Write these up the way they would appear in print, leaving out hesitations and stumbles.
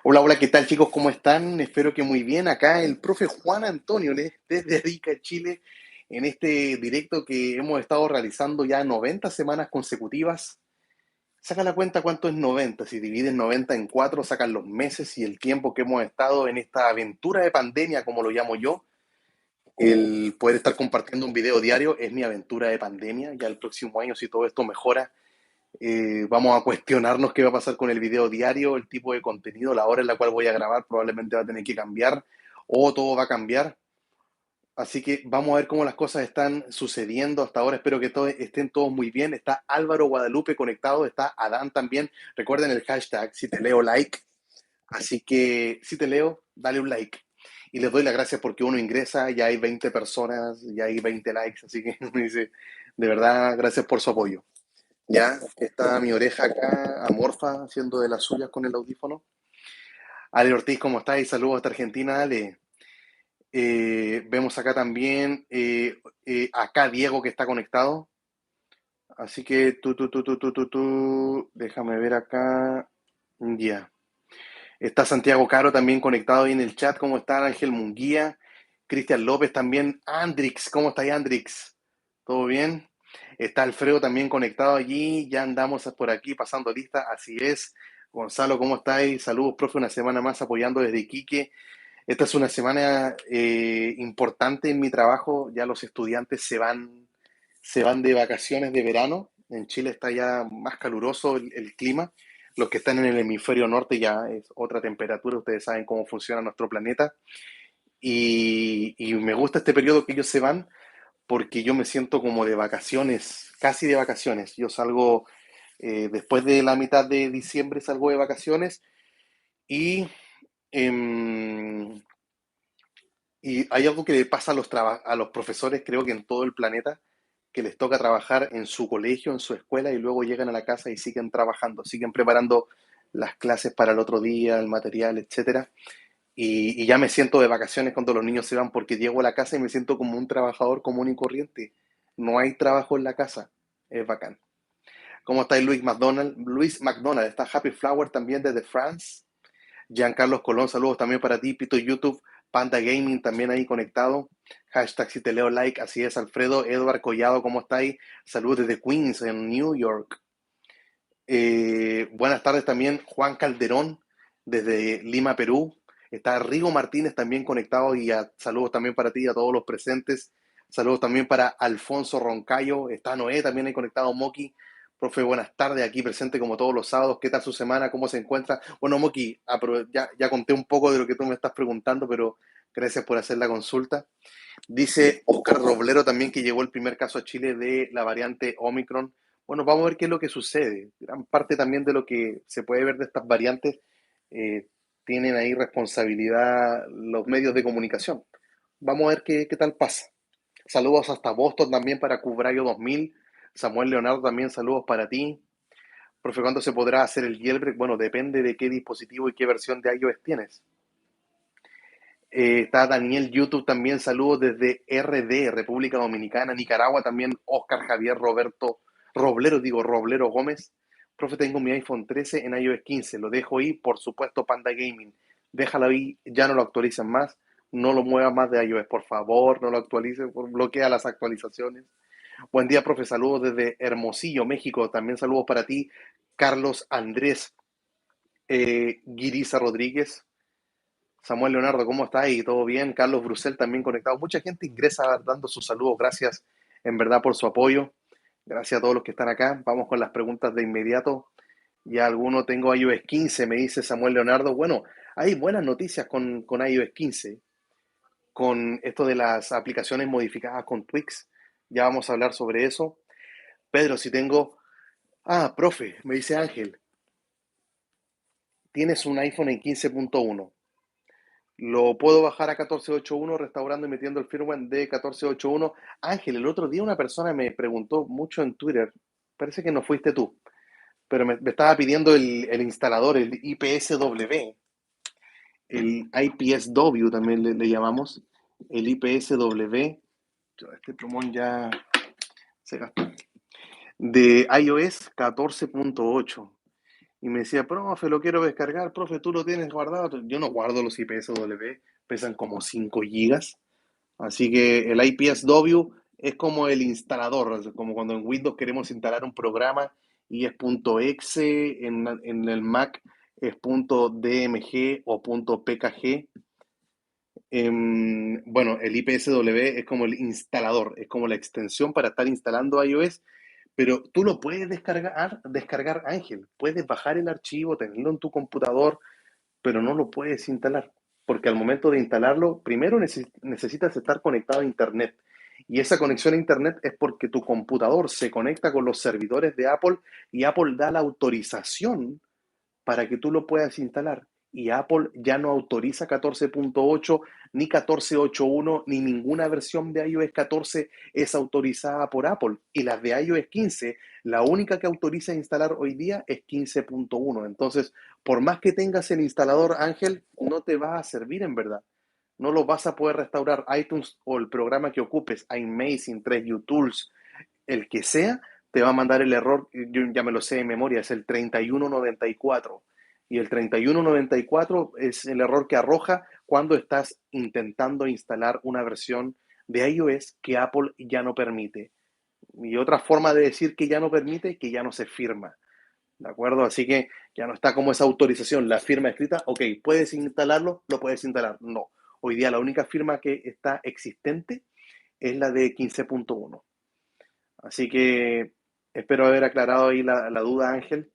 Hola, hola, ¿qué tal chicos? ¿Cómo están? Espero que muy bien. Acá el profe Juan Antonio desde Arica, Chile, en este directo que hemos estado realizando ya 90 semanas consecutivas. Saca la cuenta cuánto es 90. Si dividen 90 en 4, sacan los meses y el tiempo que hemos estado en esta aventura de pandemia, como lo llamo yo. El poder estar compartiendo un video diario es mi aventura de pandemia. Ya el próximo año, si todo esto mejora, vamos a cuestionarnos qué va a pasar con el video diario, el tipo de contenido, la hora en la cual voy a grabar probablemente va a tener que cambiar o todo va a cambiar. Así que vamos a ver cómo las cosas están sucediendo hasta ahora. Espero que estén todos muy bien. Está Álvaro Guadalupe conectado, está Adán también. Recuerden el hashtag, si te leo like. Así que si te leo, dale un like. Y les doy las gracias porque uno ingresa, ya hay 20 personas, ya hay 20 likes. Así que me dice, de verdad, gracias por su apoyo. Ya está mi oreja acá, amorfa, haciendo de las suyas con el audífono. Ale Ortiz, ¿cómo estáis? Saludos hasta Argentina, Ale. Vemos acá también, acá Diego que está conectado. Así que déjame ver acá. Ya. Está Santiago Caro también conectado ahí en el chat. ¿Cómo está Ángel Munguía? Cristian López también. Andrix, ¿cómo está Andrix? ¿Todo bien? Está Alfredo también conectado allí. Ya andamos por aquí pasando lista. Así es. Gonzalo, ¿cómo estáis? Saludos, profe. Una semana más apoyando desde Iquique. Esta es una semana importante en mi trabajo. Ya los estudiantes se van de vacaciones de verano. En Chile está ya más caluroso el clima. Los que están en el hemisferio norte ya es otra temperatura. Ustedes saben cómo funciona nuestro planeta. Y me gusta este periodo que ellos se van porque yo me siento como de vacaciones, casi de vacaciones. Yo salgo después de la mitad de diciembre, salgo de vacaciones y, em, y hay algo que le pasa a los profesores, creo que en todo el planeta, que les toca trabajar en su colegio, en su escuela y luego llegan a la casa y siguen trabajando, siguen preparando las clases para el otro día, el material, etcétera. Y ya me siento de vacaciones cuando los niños se van porque llego a la casa y me siento como un trabajador común y corriente. No hay trabajo en la casa. Es bacán. ¿Cómo está Luis McDonald? Luis McDonald, está Happy Flower también desde France. Giancarlos Colón, saludos también para ti. Pito YouTube, Panda Gaming también ahí conectado. Hashtag si te leo like, así es Alfredo. Edward Collado, ¿cómo está ahí? Saludos desde Queens, en New York. Buenas tardes también, Juan Calderón, desde Lima, Perú. Está Rigo Martínez también conectado y saludos también para ti y a todos los presentes. Saludos también para Alfonso Roncayo. Está Noé también ahí conectado, Moki. Profe, buenas tardes, aquí presente como todos los sábados. ¿Qué tal su semana? ¿Cómo se encuentra? Bueno, Moki, ya conté un poco de lo que tú me estás preguntando, pero gracias por hacer la consulta. Dice Oscar Roblero también que llegó el primer caso a Chile de la variante Omicron. Bueno, vamos a ver qué es lo que sucede. Gran parte también de lo que se puede ver de estas variantes eh, tienen ahí responsabilidad los medios de comunicación. Vamos a ver qué tal pasa. Saludos hasta Boston también para Cubrayo 2000. Samuel Leonardo también saludos para ti. Profe, ¿cuándo se podrá hacer el jailbreak? Bueno, depende de qué dispositivo y qué versión de iOS tienes. Está Daniel YouTube también, saludos desde RD, República Dominicana, Nicaragua también, Oscar Javier Roberto Roblero, digo Roblero Gómez. Profe, tengo mi iPhone 13 en iOS 15, lo dejo ahí, por supuesto Panda Gaming. Déjalo ahí, ya no lo actualicen más, no lo muevas más de iOS, por favor, no lo actualices, bloquea las actualizaciones. Buen día, profe, saludos desde Hermosillo, México, también saludos para ti, Carlos Andrés Guiriza Rodríguez. Samuel Leonardo, ¿cómo está ahí? ¿Todo bien? Carlos Brusel también conectado. Mucha gente ingresa dando sus saludos. Gracias en verdad por su apoyo. Gracias a todos los que están acá. Vamos con las preguntas de inmediato. Ya alguno tengo iOS 15, me dice Samuel Leonardo. Bueno, hay buenas noticias con iOS 15, con esto de las aplicaciones modificadas con Twix. Ya vamos a hablar sobre eso. Pedro, si tengo... Ah, profe, me dice Ángel, tienes un iPhone en 15.1. Lo puedo bajar a 14.8.1 restaurando y metiendo el firmware de 14.8.1. Ángel, el otro día una persona me preguntó mucho en Twitter, parece que no fuiste tú, pero me estaba pidiendo el instalador, el IPSW, el IPSW también le llamamos, el IPSW, este plumón ya se gastó, de iOS 14.8. y me decía, profe, lo quiero descargar, profe, tú lo tienes guardado. Yo no guardo los IPSW, pesan como 5 gigas. Así que el IPSW es como el instalador, como cuando en Windows queremos instalar un programa y es .exe, en el Mac es .dmg o .pkg. Bueno, el IPSW es como el instalador, es como la extensión para estar instalando iOS, pero tú lo puedes descargar Ángel, puedes bajar el archivo, tenerlo en tu computador, pero no lo puedes instalar, porque al momento de instalarlo, primero necesitas estar conectado a Internet. Y esa conexión a Internet es porque tu computador se conecta con los servidores de Apple y Apple da la autorización para que tú lo puedas instalar. Y Apple ya no autoriza 14.8, ni 14.8.1, ni ninguna versión de iOS 14 es autorizada por Apple. Y las de iOS 15, la única que autoriza instalar hoy día es 15.1. Entonces, por más que tengas el instalador, Ángel, no te va a servir en verdad. No lo vas a poder restaurar. iTunes o el programa que ocupes, iMazing, 3U Tools, el que sea, te va a mandar el error, yo ya me lo sé de memoria, es el 3194. Y el 3194 es el error que arroja cuando estás intentando instalar una versión de iOS que Apple ya no permite. Y otra forma de decir que ya no permite, que ya no se firma. ¿De acuerdo? Así que ya no está como esa autorización, la firma escrita, ok, ¿puedes instalarlo? Lo puedes instalar. No. Hoy día la única firma que está existente es la de 15.1. Así que espero haber aclarado ahí la duda, Ángel.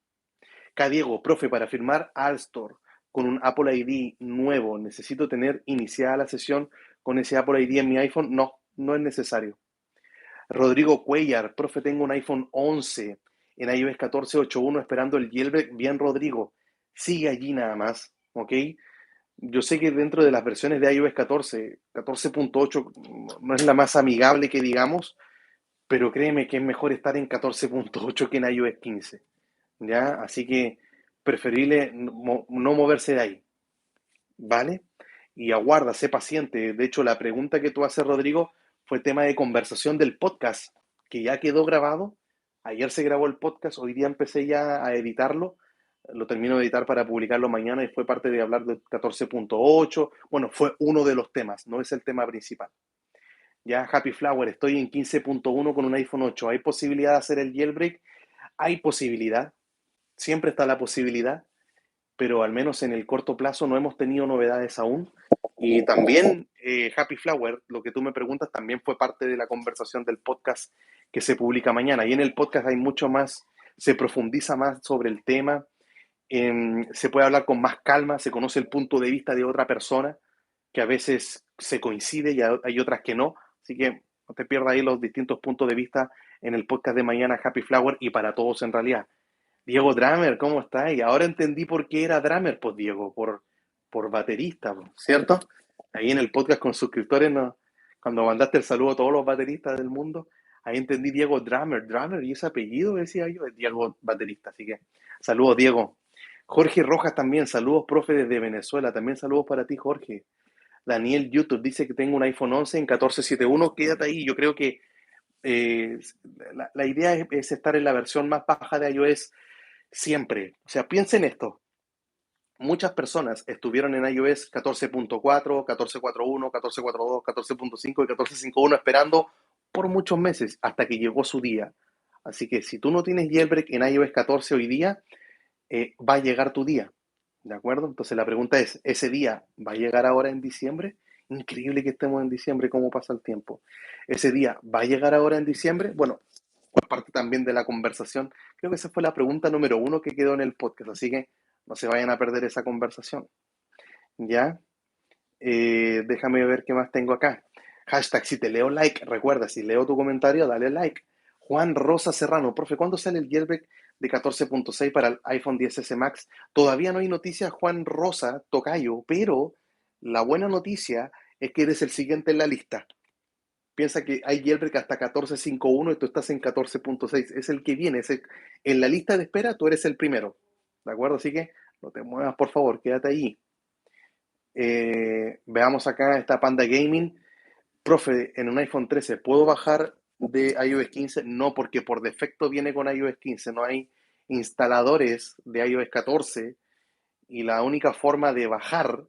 Acá Diego, profe, para firmar Alstor con un Apple ID nuevo, ¿necesito tener iniciada la sesión con ese Apple ID en mi iPhone? No, no es necesario. Rodrigo Cuellar, profe, tengo un iPhone 11 en iOS 14.8.1 esperando el jailbreak. Bien, Rodrigo, sigue allí nada más, ¿ok? Yo sé que dentro de las versiones de iOS 14, 14.8 no es la más amigable que digamos, pero créeme que es mejor estar en 14.8 que en iOS 15, ¿ya? Así que preferible no moverse de ahí, ¿vale? Y aguarda, sé paciente. De hecho, la pregunta que tú haces, Rodrigo, fue tema de conversación del podcast, que ya quedó grabado. Ayer se grabó el podcast, hoy día empecé ya a editarlo. Lo termino de editar para publicarlo mañana y fue parte de hablar de 14.8. Bueno, fue uno de los temas, no es el tema principal. Ya, Happy Flower, estoy en 15.1 con un iPhone 8. ¿Hay posibilidad de hacer el jailbreak? Hay posibilidad, siempre está la posibilidad, pero al menos en el corto plazo no hemos tenido novedades aún. Y también, Happy Flower, lo que tú me preguntas también fue parte de la conversación del podcast que se publica mañana. Y en el podcast hay mucho más, se profundiza más sobre el tema, se puede hablar con más calma, se conoce el punto de vista de otra persona, que a veces se coincide y hay otras que no. Así que no te pierdas ahí los distintos puntos de vista en el podcast de mañana, Happy Flower, y para todos en realidad. Diego Dramer, ¿cómo está? Y ahora entendí por qué era Dramer, pues Diego, por baterista, ¿cierto? Ahí en el podcast con suscriptores, no, cuando mandaste el saludo a todos los bateristas del mundo, ahí entendí Diego Dramer, y ese apellido, decía yo, es Diego baterista. Así que saludos, Diego. Jorge Rojas también, saludos, profe, desde Venezuela. También saludos para ti, Jorge. Daniel YouTube dice que tengo un iPhone 11 en 14.7.1. Quédate ahí. Yo creo que eh, la idea es estar en la versión más baja de iOS siempre. O sea, piensen esto. Muchas personas estuvieron en iOS 14.4, 14.4.1, 14.4.2, 14.5 y 14.5.1 esperando por muchos meses hasta que llegó su día. Así que si tú no tienes jailbreak en iOS 14 hoy día, va a llegar tu día, ¿de acuerdo? Entonces la pregunta es, ¿ese día va a llegar ahora en diciembre? Increíble que estemos en diciembre, cómo pasa el tiempo. ¿Ese día va a llegar ahora en diciembre? Bueno, fue parte también de la conversación. Creo que esa fue la pregunta número uno que quedó en el podcast, así que no se vayan a perder esa conversación. ¿Ya? Déjame ver qué más tengo acá. Hashtag, si te leo like, recuerda, si leo tu comentario, dale like. Juan Rosa Serrano, profe, ¿cuándo sale el jailbreak de 14.6 para el iPhone 10S Max? Todavía no hay noticias, Juan Rosa Tocayo, pero la buena noticia es que eres el siguiente en la lista. Piensa que hay jailbreak hasta 14.5.1 y tú estás en 14.6. Es el que viene, en la lista de espera tú eres el primero. ¿De acuerdo? Así que no te muevas, por favor, quédate ahí. Veamos acá, está Panda Gaming. Profe, en un iPhone 13, ¿puedo bajar de iOS 15? No, porque por defecto viene con iOS 15. No hay instaladores de iOS 14 y la única forma de bajar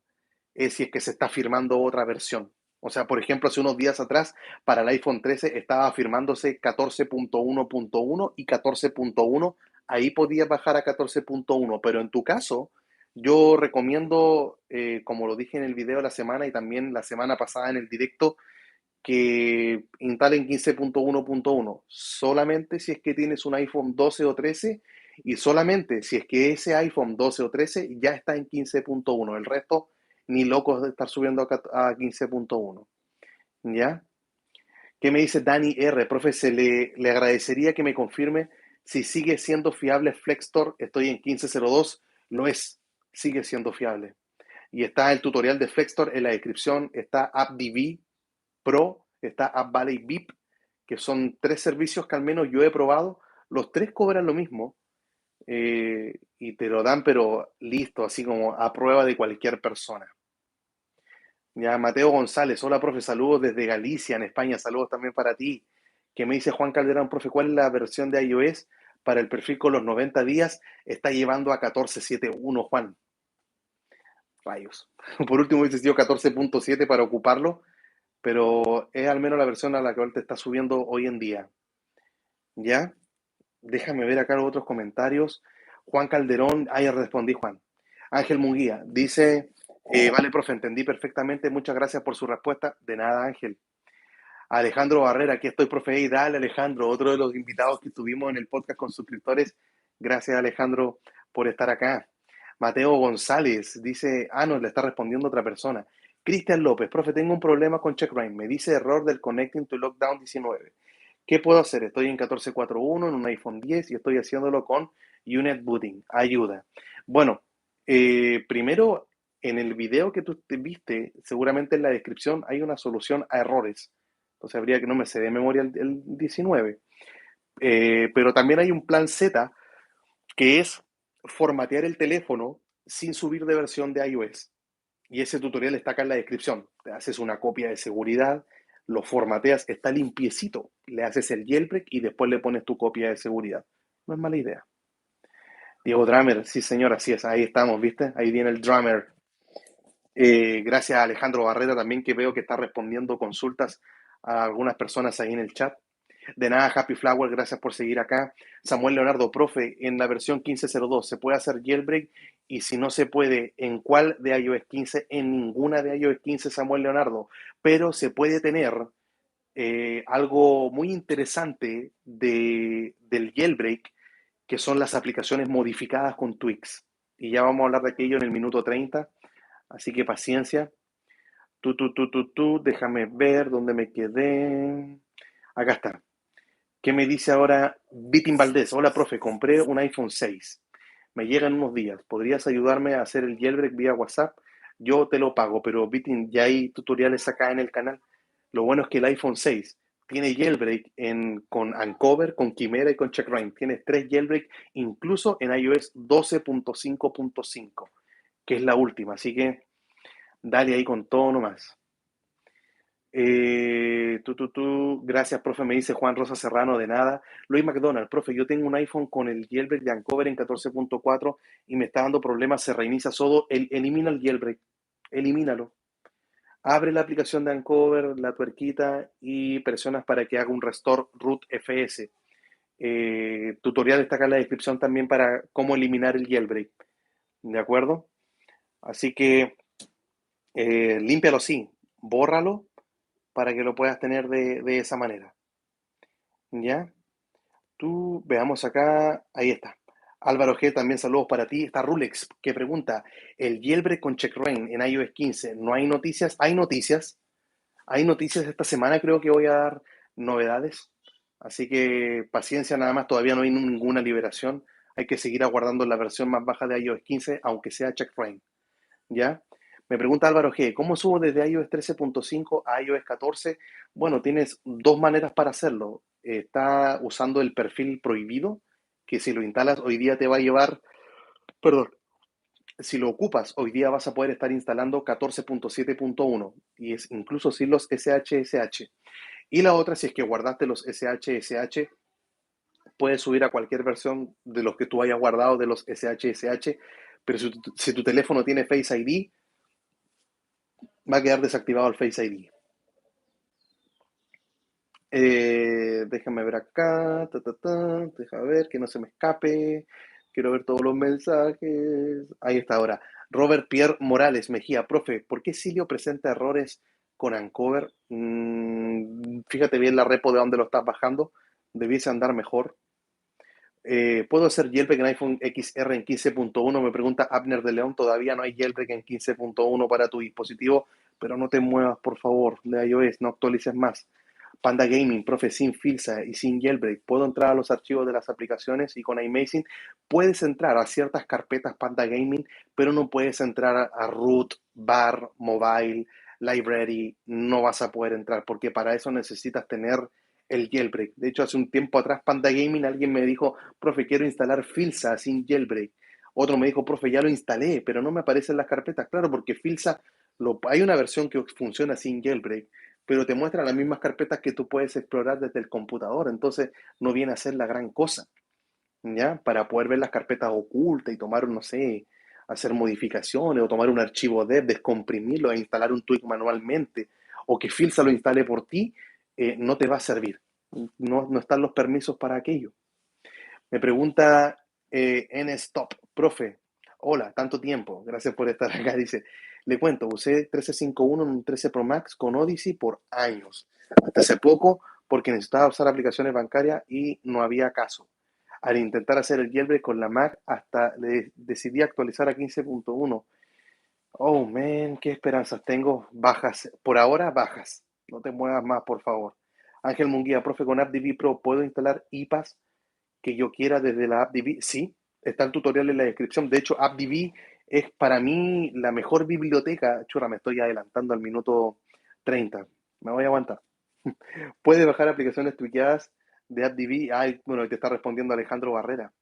es si es que se está firmando otra versión. O sea, por ejemplo, hace unos días atrás para el iPhone 13 estaba firmándose 14.1.1 y 14.1. Ahí podías bajar a 14.1, pero en tu caso, yo recomiendo, como lo dije en el video de la semana y también la semana pasada en el directo, que instalen 15.1.1 solamente si es que tienes un iPhone 12 o 13 y solamente si es que ese iPhone 12 o 13 ya está en 15.1. El resto, ni locos de estar subiendo a 15.1. ¿Ya? ¿Qué me dice Dani R? Profe, le agradecería que me confirme si sigue siendo fiable Flextor. Estoy en 15.02. Lo es, sigue siendo fiable. Y está el tutorial de Flextor en la descripción. Está AppDB Pro, está AppValley VIP, que son 3 servicios que al menos yo he probado. Los 3 cobran lo mismo y te lo dan, pero listo, así como a prueba de cualquier persona. Ya, Mateo González, hola profe, saludos desde Galicia, en España, saludos también para ti. Que me dice Juan Calderón, profe, ¿cuál es la versión de iOS para el perfil con los 90 días? Está llevando a 14.7.1, Juan. Rayos. Por último hubiese sido 14.7 para ocuparlo, pero es al menos la versión a la que te está subiendo hoy en día. ¿Ya? Déjame ver acá los otros comentarios. Juan Calderón, ahí respondí, Juan. Ángel Munguía dice, vale, profe, entendí perfectamente, muchas gracias por su respuesta. De nada, Ángel. Alejandro Barrera, aquí estoy, profe, y dale, Alejandro, otro de los invitados que tuvimos en el podcast con suscriptores. Gracias, Alejandro, por estar acá. Mateo González dice, no, le está respondiendo otra persona. Cristian López, profe, tengo un problema con CheckRain. Me dice error del Connecting to Lockdown 19. ¿Qué puedo hacer? Estoy en 14.4.1 en un iPhone 10 y estoy haciéndolo con Unit Booting. Ayuda. Bueno, primero, en el video que tú te viste, seguramente en la descripción hay una solución a errores. Entonces habría que no me sé de memoria el 19. Pero también hay un plan Z que es formatear el teléfono sin subir de versión de iOS. Y ese tutorial está acá en la descripción. Te haces una copia de seguridad, lo formateas, está limpiecito, le haces el jailbreak y después le pones tu copia de seguridad. No es mala idea. Diego Drummer, sí señor, así es, ahí estamos, ¿viste? Ahí viene el Drummer. Gracias a Alejandro Barrera también que veo que está respondiendo consultas a algunas personas ahí en el chat. De nada, Happy Flower, gracias por seguir acá. Samuel Leonardo, profe, en la versión 15.02 se puede hacer jailbreak y si no se puede, ¿en cuál de iOS 15? En ninguna de iOS 15, Samuel Leonardo, pero se puede tener algo muy interesante del jailbreak, que son las aplicaciones modificadas con tweaks. Y ya vamos a hablar de aquello en el minuto 30, así que paciencia. Déjame ver dónde me quedé. Acá está. ¿Qué me dice ahora Vitin Valdés? Hola, profe, compré un iPhone 6. Me llega en unos días. ¿Podrías ayudarme a hacer el jailbreak vía WhatsApp? Yo te lo pago, pero Vitin, ya hay tutoriales acá en el canal. Lo bueno es que el iPhone 6 tiene jailbreak con Uncover, con Chimera y con CheckRain. Tienes 3 jailbreak, incluso en iOS 12.5.5, que es la última. Así que dale ahí con todo nomás. Gracias, profe, me dice Juan Rosa Serrano, de nada. Luis McDonald, profe, yo tengo un iPhone con el jailbreak de Uncover en 14.4 y me está dando problemas, se reinicia todo. Elimina el jailbreak, elimínalo. Abre la aplicación de Uncover, la tuerquita y presionas para que haga un restore root FS. Tutorial está acá en la descripción también para cómo eliminar el jailbreak. ¿De acuerdo? Así que límpialo así, bórralo para que lo puedas tener de esa manera. ¿Ya? Veamos acá, ahí está. Álvaro G, también saludos para ti. Está Rulex, que pregunta, el jailbreak con CheckRain en iOS 15, ¿no hay noticias? Hay noticias. Hay noticias esta semana, creo que voy a dar novedades. Así que paciencia nada más, todavía no hay ninguna liberación. Hay que seguir aguardando la versión más baja de iOS 15, aunque sea CheckRain. ¿Ya? Me pregunta Álvaro G, ¿cómo subo desde iOS 13.5 a iOS 14? Bueno, tienes dos maneras para hacerlo. Está usando el perfil prohibido, que si lo instalas hoy día te va a llevar, perdón, si lo ocupas hoy día vas a poder estar instalando 14.7.1 y es incluso sin los SHSH. Y la otra, si es que guardaste los SHSH puedes subir a cualquier versión de los que tú hayas guardado de los SHSH, pero si tu teléfono tiene Face ID, va a quedar desactivado el Face ID. Déjame ver acá, deja ver que no se me escape. Quiero ver todos los mensajes. Ahí está ahora. Robert Pierre Morales Mejía, profe, ¿por qué Silio presenta errores con Ancover? Fíjate bien la repo de dónde lo estás bajando. Debiese andar mejor. ¿Puedo hacer jailbreak en iPhone XR en 15.1? Me pregunta Abner de León. Todavía no hay jailbreak en 15.1 para tu dispositivo, pero no te muevas, por favor, de iOS, no actualices más. Panda Gaming, profe, sin Filsa y sin jailbreak, ¿puedo entrar a los archivos de las aplicaciones? Y con iMazing puedes entrar a ciertas carpetas Panda Gaming, pero no puedes entrar a root, bar, mobile, library, no vas a poder entrar, porque para eso necesitas tener el jailbreak. De hecho, hace un tiempo atrás, Panda Gaming, alguien me dijo, profe, quiero instalar Filsa sin jailbreak. Otro me dijo, profe, ya lo instalé, pero no me aparecen las carpetas. Claro, porque Filsa, hay una versión que funciona sin jailbreak, pero te muestra las mismas carpetas que tú puedes explorar desde el computador. Entonces, no viene a ser la gran cosa, ¿ya? Para poder ver las carpetas ocultas y tomar, no sé, hacer modificaciones o tomar un archivo dev, descomprimirlo e instalar un tweak manualmente, o que Filsa lo instale por ti, no te va a servir. No están los permisos para aquello. Me pregunta NStop, profe, hola, tanto tiempo, gracias por estar acá. Dice, le cuento, usé 1351 en un 13 Pro Max con Odyssey por años, hasta hace poco porque necesitaba usar aplicaciones bancarias y no había caso. Al intentar hacer el jailbreak con la Mac, hasta decidí actualizar a 15.1. Oh, man, qué esperanzas tengo. Bajas, por ahora bajas. No te muevas más, por favor. Ángel Munguía, profe, con AppDB Pro, ¿puedo instalar IPAs que yo quiera desde la AppDB? Sí, está el tutorial en la descripción. De hecho, AppDB es para mí la mejor biblioteca. Churra, me estoy adelantando al minuto 30. Me voy a aguantar. Puede bajar aplicaciones tuiteadas de AppDB. Ay, bueno, te está respondiendo Alejandro Barrera.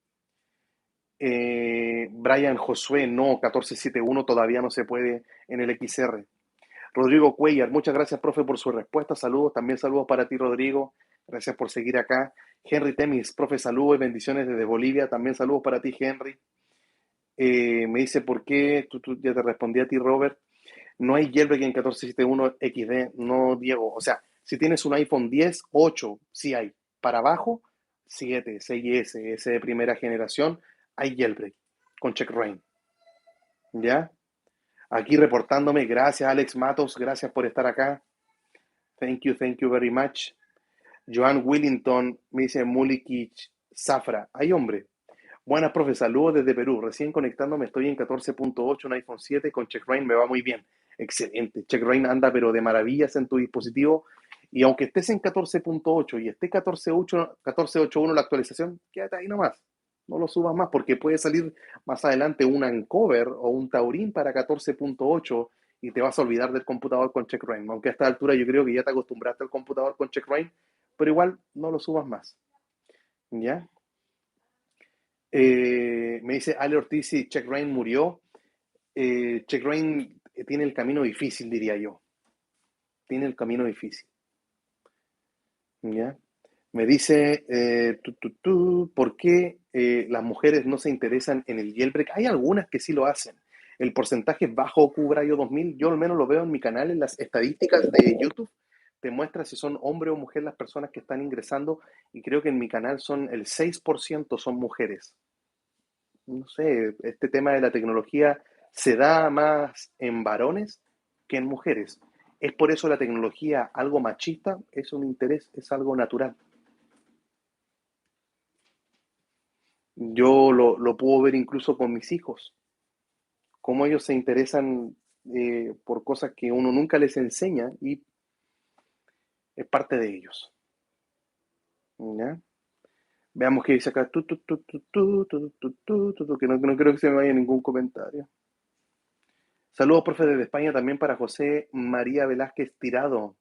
Brian Josué, no, 1471 todavía no se puede en el XR. Rodrigo Cuellar, muchas gracias, profe, por su respuesta. Saludos, también saludos para ti, Rodrigo. Gracias por seguir acá. Henry Temis, profe, saludos y bendiciones desde Bolivia. También saludos para ti, Henry. Me dice, ¿por qué? Tú ya te respondí a ti, Robert. No hay jailbreak en 1471 XD, no, Diego. O sea, si tienes un iPhone 10, 8, sí hay. Para abajo, 7, 6S, ese de primera generación, hay jailbreak con checkrain. ¿Ya? Aquí reportándome, gracias Alex Matos, gracias por estar acá. Thank you very much. Joan Willington me dice Mulikich Zafra. Ay, hombre. Buenas, profe, saludos desde Perú. Recién conectándome, estoy en 14.8, un iPhone 7 con checkrain, me va muy bien. Excelente. Checkrain anda, pero de maravillas en tu dispositivo. Y aunque estés en 14.8 y esté 14.8.1 la actualización, quédate ahí nomás. No lo subas más porque puede salir más adelante un Uncover o un Taurin para 14.8 y te vas a olvidar del computador con checkrain. Aunque a esta altura yo creo que ya te acostumbraste al computador con checkrain, pero igual no lo subas más. ¿Ya? Me dice Ale Ortiz si checkrain murió. Checkrain tiene el camino difícil, diría yo. Tiene el camino difícil. ¿Ya? Me dice, ¿por qué las mujeres no se interesan en el jailbreak? Hay algunas que sí lo hacen. El porcentaje es bajo Cubrayo 2000. Yo al menos lo veo en mi canal, en las estadísticas de YouTube. Te muestra si son hombre o mujer las personas que están ingresando. Y creo que en mi canal son el 6% son mujeres. No sé, este tema de la tecnología se da más en varones que en mujeres. ¿Es por eso la tecnología algo machista? ¿Es un interés? ¿Es algo natural? Yo lo puedo ver incluso con mis hijos, cómo ellos se interesan por cosas que uno nunca les enseña y es parte de ellos. ¿Ya? Veamos qué dice acá. Que no creo que se me vaya ningún comentario. Saludos, profe, desde España también para José María Velázquez Tirado.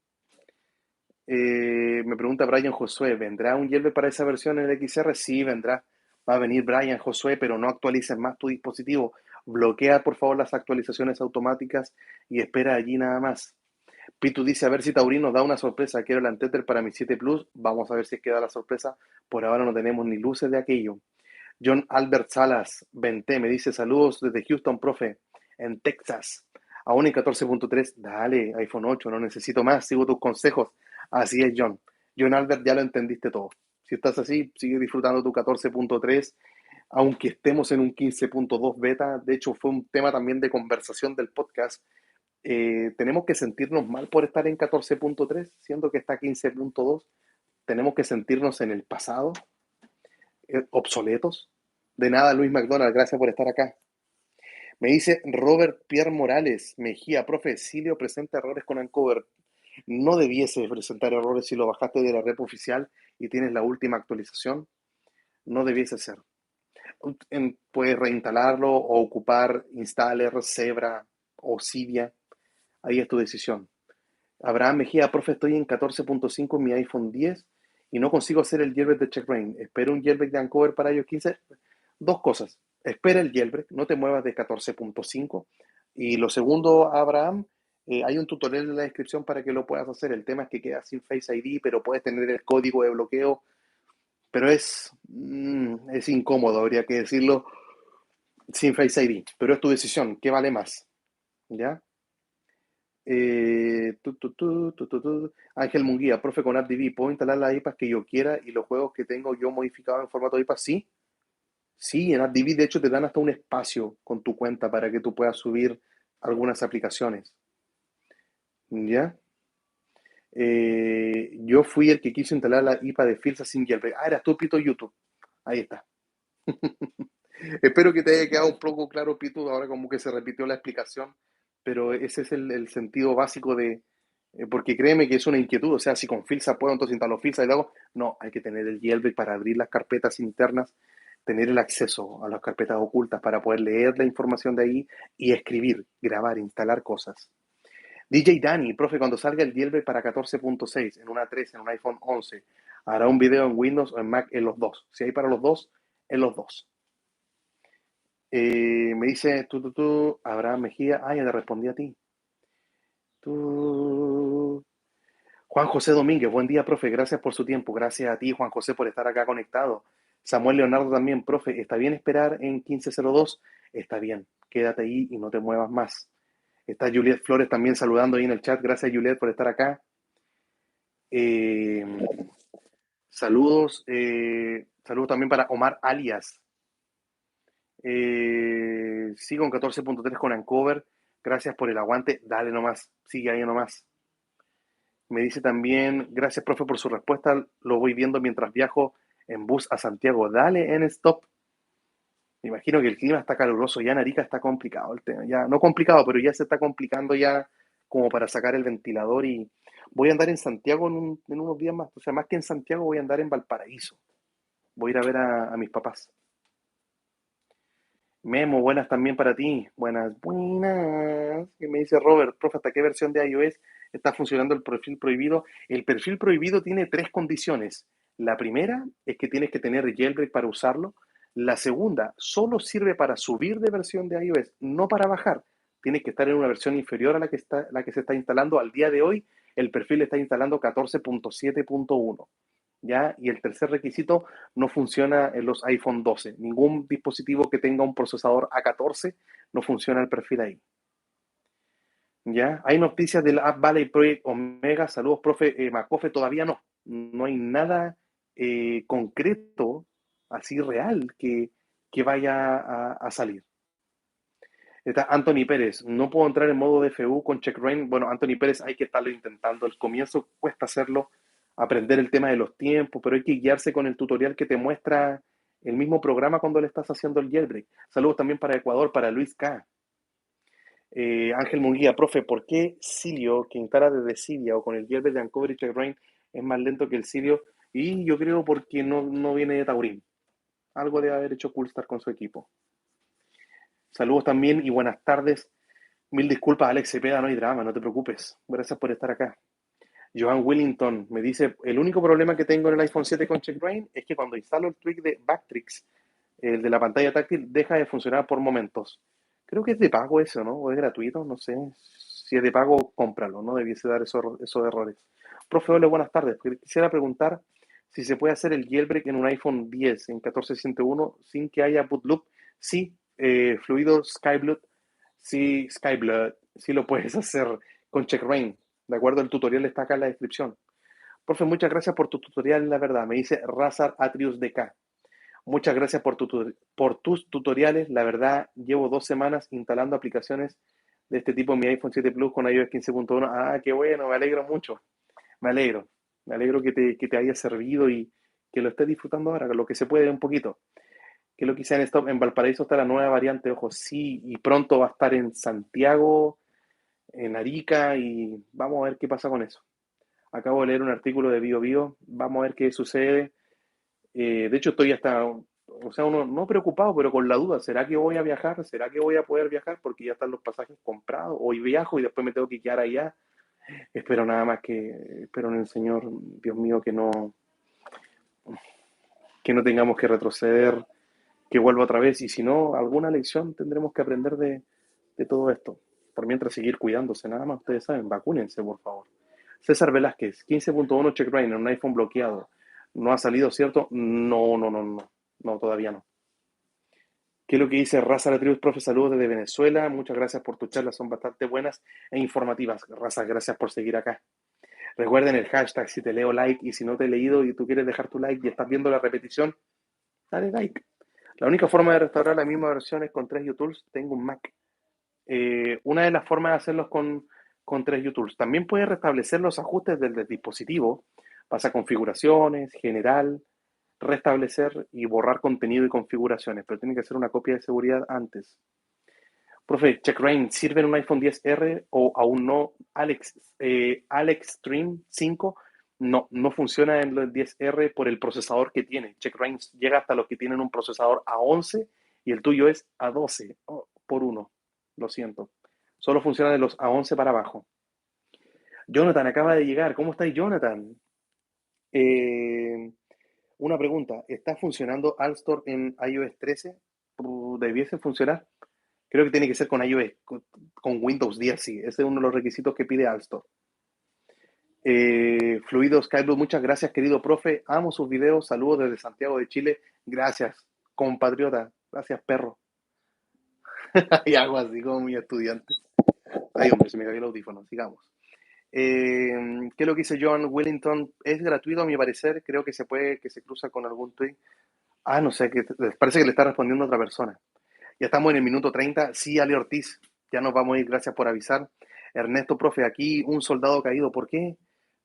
Me pregunta Brian Josué, ¿vendrá un Yelve para esa versión en el XR? Sí, vendrá. Va a venir Brian Josué, pero no actualices más tu dispositivo. Bloquea, por favor, las actualizaciones automáticas y espera allí nada más. Pitu dice, a ver si Taurín nos da una sorpresa. Quiero el Anteter para mi 7 Plus. Vamos a ver si es que da la sorpresa. Por ahora no tenemos ni luces de aquello. John Albert Salas, Vente, me dice, saludos desde Houston, profe, en Texas. Aún en 14.3, dale, iPhone 8, no necesito más, sigo tus consejos. Así es, John. John Albert, ya lo entendiste todo. Si estás así, sigue disfrutando tu 14.3, aunque estemos en un 15.2 beta. De hecho, fue un tema también de conversación del podcast. Tenemos que sentirnos mal por estar en 14.3, siendo que está 15.2. Tenemos que sentirnos en el pasado, obsoletos. De nada, Luis McDonald, gracias por estar acá. Me dice Robert Pierre Morales, Mejía, profe, Silio presenta errores con Ancover. No debiese presentar errores si lo bajaste de la rep oficial y tienes la última actualización. No debiese ser. Puedes reinstalarlo o ocupar Installer, Zebra o Cydia. Ahí es tu decisión. Abraham Mejía, profe, estoy en 14.5 en mi iPhone 10 y no consigo hacer el jailbreak de CheckRain. Espero un jailbreak de Ancover para iOS 15. Dos cosas. Espera el jailbreak, no te muevas de 14.5. Y lo segundo, Abraham, hay un tutorial en la descripción para que lo puedas hacer. El tema es que queda sin Face ID, pero puedes tener el código de bloqueo. Pero es incómodo, habría que decirlo, sin Face ID. Pero es tu decisión. ¿Qué vale más? ¿Ya? Ángel Munguía, profe con AppDB, ¿puedo instalar las IPAs que yo quiera y los juegos que tengo yo modificados en formato IPA? Sí, sí, en AppDB de hecho te dan hasta un espacio con tu cuenta para que tú puedas subir algunas aplicaciones. ¿Ya? Yo fui el que quiso instalar la IPA de Filsa sin jailbreak. Ah, eras tú, Pito YouTube. Ahí está. Espero que te haya quedado un poco claro, Pito. Ahora como que se repitió la explicación, pero ese es el sentido básico de... porque créeme que es una inquietud. O sea, si con Filsa puedo, entonces instalo Filsa y luego... No, hay que tener el jailbreak para abrir las carpetas internas, tener el acceso a las carpetas ocultas para poder leer la información de ahí y escribir, grabar, instalar cosas. DJ Dani, profe, cuando salga el jailbreak para 14.6, en una 13, en un iPhone 11, hará un video en Windows o en Mac en los dos. Si hay para los dos, en los dos. Me dice Abraham Mejía. Ah, ya te respondí a ti. Tú. Juan José Domínguez, buen día, profe. Gracias por su tiempo. Gracias a ti, Juan José, por estar acá conectado. Samuel Leonardo también, profe. ¿Está bien esperar en 1502? Está bien. Quédate ahí y no te muevas más. Está Juliet Flores también saludando ahí en el chat. Gracias, Juliet, por estar acá. Eh, saludos también para Omar Alias. Sigo en 14.3 con Ancover. Gracias por el aguante. Dale nomás. Sigue ahí nomás. Me dice también, gracias, profe, por su respuesta. Lo voy viendo mientras viajo en bus a Santiago. Dale en stop. Me imagino que el clima está caluroso. Ya en Arica está complicado el tema. Ya, no complicado, pero ya se está complicando ya como para sacar el ventilador. Y voy a andar en Santiago en unos días más. O sea, más que en Santiago, voy a andar en Valparaíso. Voy a ir a ver a mis papás. Memo, buenas también para ti. Buenas, buenas. ¿Qué me dice Robert? Profe, ¿hasta qué versión de iOS está funcionando el perfil prohibido? El perfil prohibido tiene tres condiciones. La primera es que tienes que tener jailbreak para usarlo. La segunda, solo sirve para subir de versión de iOS, no para bajar. Tienes que estar en una versión inferior a la que se está instalando. Al día de hoy, el perfil está instalando 14.7.1. ¿Ya? Y el tercer requisito, no funciona en los iPhone 12. Ningún dispositivo que tenga un procesador A14 no funciona el perfil ahí. ¿Ya? Hay noticias del App Valley Project Omega. Saludos, profe. Macofe, todavía no. No hay nada concreto, así real, que vaya a salir. Está Anthony Pérez. No puedo entrar en modo DFU con CheckRain. Bueno, Anthony Pérez hay que estarlo intentando. Al comienzo cuesta hacerlo, aprender el tema de los tiempos, pero hay que guiarse con el tutorial que te muestra el mismo programa cuando le estás haciendo el jailbreak. Saludos también para Ecuador, para Luis K. Ángel Munguía, profe, ¿por qué Cilio, que instala desde Cydia o con el jailbreak de Uncover y CheckRain, es más lento que el Cilio? Y yo creo porque no viene de Taurín. Algo debe haber hecho Coolstar con su equipo. Saludos también y buenas tardes. Mil disculpas, Alex Cepeda, no hay drama, no te preocupes. Gracias por estar acá. Joan Willington me dice, el único problema que tengo en el iPhone 7 con CheckRain es que cuando instalo el tweak de Backtricks, el de la pantalla táctil, deja de funcionar por momentos. Creo que es de pago eso, ¿no? O es gratuito, no sé. Si es de pago, cómpralo, no debiese dar esos errores. Profe, hola, buenas tardes. Quisiera preguntar si se puede hacer el jailbreak en un iPhone 10 en 14.1 sin que haya bootloop. Sí, fluido Skyblood, sí, Skyblood, sí lo puedes hacer con CheckRain. De acuerdo, el tutorial está acá en la descripción. Profe, muchas gracias por tu tutorial, la verdad. Me dice Razar Atrius DK. Muchas gracias por tus tutoriales. La verdad, llevo 2 semanas instalando aplicaciones de este tipo en mi iPhone 7 Plus con iOS 15.1. Ah, qué bueno, me alegro mucho. Me alegro. Me alegro que te haya servido y que lo estés disfrutando ahora, lo que se puede un poquito. Que lo quise en Valparaíso está la nueva variante, ojo, sí, y pronto va a estar en Santiago, en Arica, y vamos a ver qué pasa con eso. Acabo de leer un artículo de BioBio, vamos a ver qué sucede. De hecho, estoy hasta, o sea, uno no preocupado, pero con la duda, ¿será que voy a viajar? ¿Será que voy a poder viajar? Porque ya están los pasajes comprados. Hoy viajo y después me tengo que quedar allá. Espero nada más espero en el Señor, Dios mío, que no tengamos que retroceder, que vuelva otra vez. Y si no, alguna lección tendremos que aprender de todo esto. Por mientras, seguir cuidándose, nada más. Ustedes saben, vacúnense, por favor. César Velázquez, 15.1 check rain en un iPhone bloqueado. ¿No ha salido, cierto? No, no, no, no. No, todavía no. ¿Qué es lo que dice Raza La Tribu? Profe, saludos desde Venezuela. Muchas gracias por tu charla, son bastante buenas e informativas. Raza, gracias por seguir acá. Recuerden el hashtag si te leo like y si no te he leído y tú quieres dejar tu like y estás viendo la repetición, dale like. La única forma de restaurar la misma versión es con 3U-Tools. Tengo un Mac. Una de las formas de hacerlos con 3U-Tools. También puedes restablecer los ajustes del dispositivo. Vas a configuraciones, general, restablecer y borrar contenido y configuraciones, pero tiene que hacer una copia de seguridad antes. Profe, CheckRain, ¿sirve en un iPhone 10R o aún no? Alex Stream 5 no funciona en el 10R por el procesador que tiene. CheckRain llega hasta los que tienen un procesador A11 y el tuyo es A12 por uno. Lo siento. Solo funciona de los A11 para abajo. Jonathan acaba de llegar. ¿Cómo estáis, Jonathan? Eh, una pregunta. ¿Está funcionando Alstor en iOS 13? ¿Debiese funcionar? Creo que tiene que ser con iOS, con Windows 10, sí. Ese es uno de los requisitos que pide Alstor. Fluido Skyblue, muchas gracias, querido profe. Amo sus videos. Saludos desde Santiago de Chile. Gracias, compatriota. Gracias, perro. Y hago así como mi estudiante. Ay, hombre, se me cayó el audífono. Sigamos. ¿Qué es lo que dice John Wellington? Es gratuito, a mi parecer. Creo que se puede, que se cruza con algún tweet. Ah, no sé, que parece que le está respondiendo a otra persona. Ya estamos en el minuto 30. Sí, Ale Ortiz, ya nos vamos a ir, gracias por avisar. Ernesto, profe, aquí un soldado caído. ¿Por qué?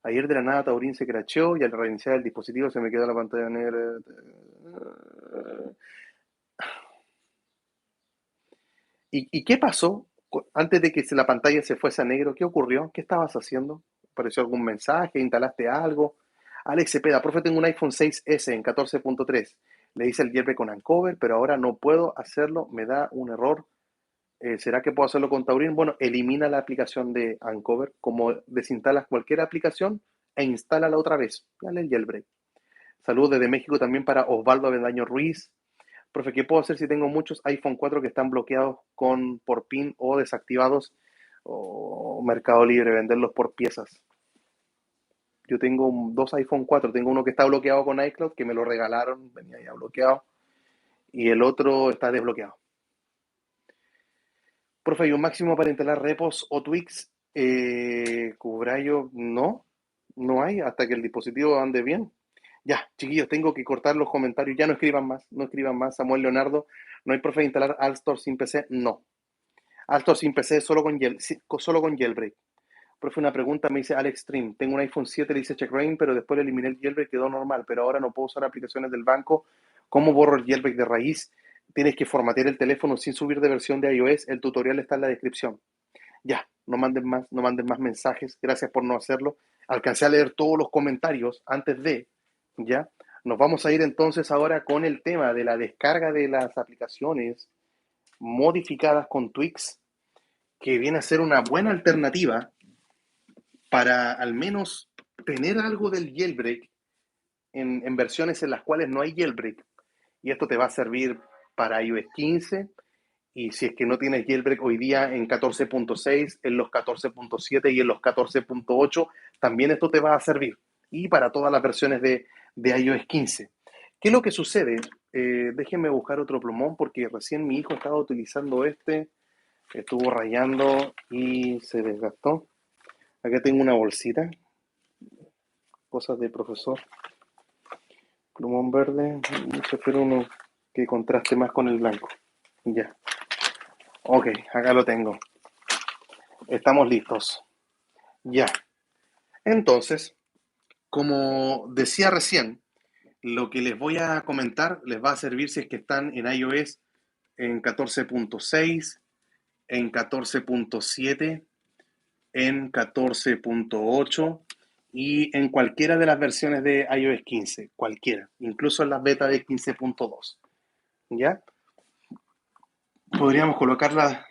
Ayer de la nada Taurín se cracheó y al reiniciar el dispositivo se me quedó la pantalla negra. ¿Y qué pasó antes de que la pantalla se fuese a negro? ¿Qué ocurrió? ¿Qué estabas haciendo? ¿Apareció algún mensaje? ¿Instalaste algo? Alex Cepeda, profe, tengo un iPhone 6S en 14.3. Le hice el jailbreak con Uncover, pero ahora no puedo hacerlo, me da un error. ¿Será que puedo hacerlo con Taurin? Bueno, elimina la aplicación de Uncover, como desinstalas cualquier aplicación e instálala otra vez. Dale el jailbreak. Saludos desde México también para Osvaldo Avendaño Ruiz. Profe, ¿qué puedo hacer si tengo muchos iPhone 4 que están bloqueados por PIN o desactivados? O Mercado Libre, venderlos por piezas. Yo tengo dos iPhone 4. Tengo uno que está bloqueado con iCloud, que me lo regalaron, venía ya bloqueado. Y el otro está desbloqueado. Profe, ¿hay un máximo para instalar repos o tweaks? Cubrayo, no hay hasta que el dispositivo ande bien. Ya, chiquillos, tengo que cortar los comentarios. Ya no escriban más, no escriban más. Samuel Leonardo, ¿no hay profe de instalar Alstor sin PC? No. Alstor sin PC solo con jailbreak. Profe, una pregunta, me dice Alex Stream. Tengo un iPhone 7, le hice checkrain, pero después le eliminé el jailbreak, quedó normal, pero ahora no puedo usar aplicaciones del banco. ¿Cómo borro el jailbreak de raíz? Tienes que formatear el teléfono sin subir de versión de iOS. El tutorial está en la descripción. Ya, no manden más mensajes. Gracias por no hacerlo. Alcancé a leer todos los comentarios antes de, ¿ya? Nos vamos a ir entonces ahora con el tema de la descarga de las aplicaciones modificadas con Twix, que viene a ser una buena alternativa para al menos tener algo del jailbreak en versiones en las cuales no hay jailbreak. Y esto te va a servir para iOS 15 Y si es que no tienes jailbreak hoy día en 14.6, en los 14.7 y en los 14.8, también esto te va a servir. Y para todas las versiones de iOS 15. ¿Qué es lo que sucede? Déjenme buscar otro plumón porque recién mi hijo estaba utilizando este, estuvo rayando y se desgastó. Acá tengo una bolsita, cosas de profesor, plumón verde, espero uno que contraste más con el blanco. Ya, ok, acá lo tengo. Estamos listos. Ya. Entonces, como decía recién, lo que les voy a comentar les va a servir si es que están en iOS en 14.6, en 14.7, en 14.8 y en cualquiera de las versiones de iOS 15, cualquiera, incluso en las betas de 15.2. ¿Ya? Podríamos colocarla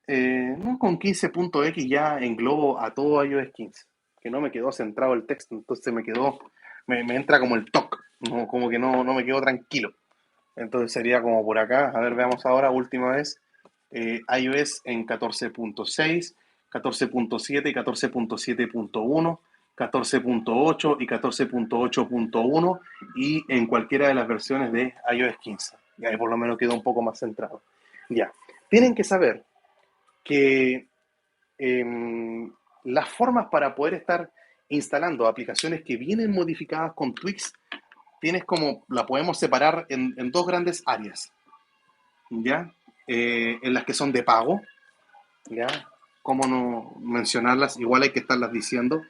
no, con 15.x ya englobo a todo iOS 15, que no me quedó centrado el texto, entonces me entra como el toque, no, como que no me quedo tranquilo. Entonces sería como por acá, a ver, veamos ahora, última vez, iOS en 14.6, 14.7 y 14.7.1, 14.8 y 14.8.1 y en cualquiera de las versiones de iOS 15. Y ahí por lo menos quedó un poco más centrado. Ya, tienen que saber que las formas para poder estar instalando aplicaciones que vienen modificadas con Twix, la podemos separar en dos grandes áreas, ¿ya? En las que son de pago, ¿ya? ¿Cómo no mencionarlas? Igual hay que estarlas diciendo.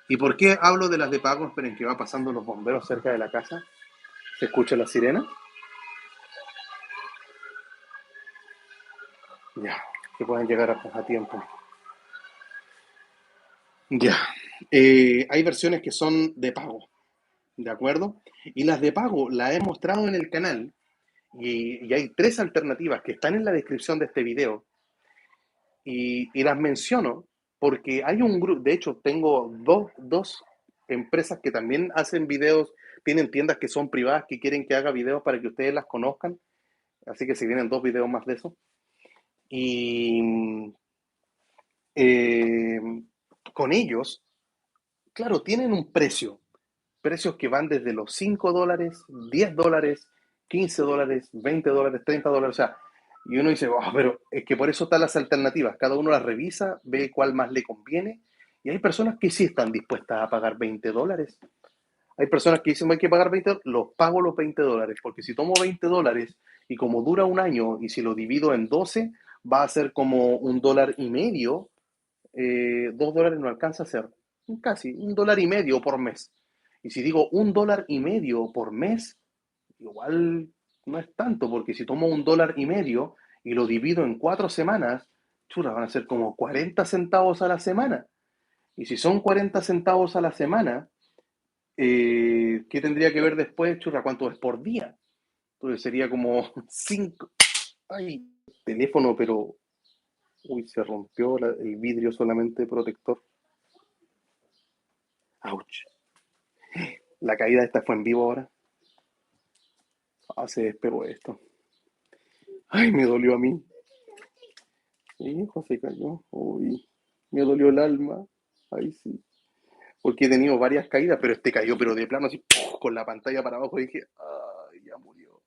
¿Y por qué hablo de las de pago? Esperen que va pasando los bomberos cerca de la casa. ¿Se escucha la sirena? Ya, que pueden llegar a tiempo. Ya. Hay versiones que son de pago, ¿de acuerdo? Y las de pago las he mostrado en el canal y hay tres alternativas que están en la descripción de este video y las menciono porque hay un grupo, de hecho tengo dos empresas que también hacen videos, tienen tiendas que son privadas que quieren que haga videos para que ustedes las conozcan, así que si vienen dos videos más de eso. Y eh, con ellos, claro, tienen un precio, precios que van desde los $5, $10, $15, $20, $30, o sea, y uno dice, oh, pero es que por eso están las alternativas, cada uno las revisa, ve cuál más le conviene, y hay personas que sí están dispuestas a pagar $20. Hay personas que dicen, hay que pagar 20, los pago los $20, porque si tomo $20 y como dura un año y si lo divido en 12, va a ser como $1.50, $2 no alcanza a ser, casi $1.50 por mes. Y si digo $1.50 por mes, igual no es tanto, porque si tomo $1.50 y lo divido en 4 semanas, churra, van a ser como 40 centavos a la semana. Y si son 40 centavos a la semana, ¿qué tendría que ver después, churra? ¿Cuánto es por día? Entonces sería como 5. Ay, teléfono, pero. Uy, se rompió el vidrio solamente protector. Ouch. La caída esta fue en vivo ahora. Ah, se despegó esto. Ay, me dolió a mí. Hijo, se cayó. Uy, me dolió el alma. Ay, sí. Porque he tenido varias caídas, pero este cayó, pero de plano así, ¡puf! Con la pantalla para abajo. Y dije, ay, ya murió.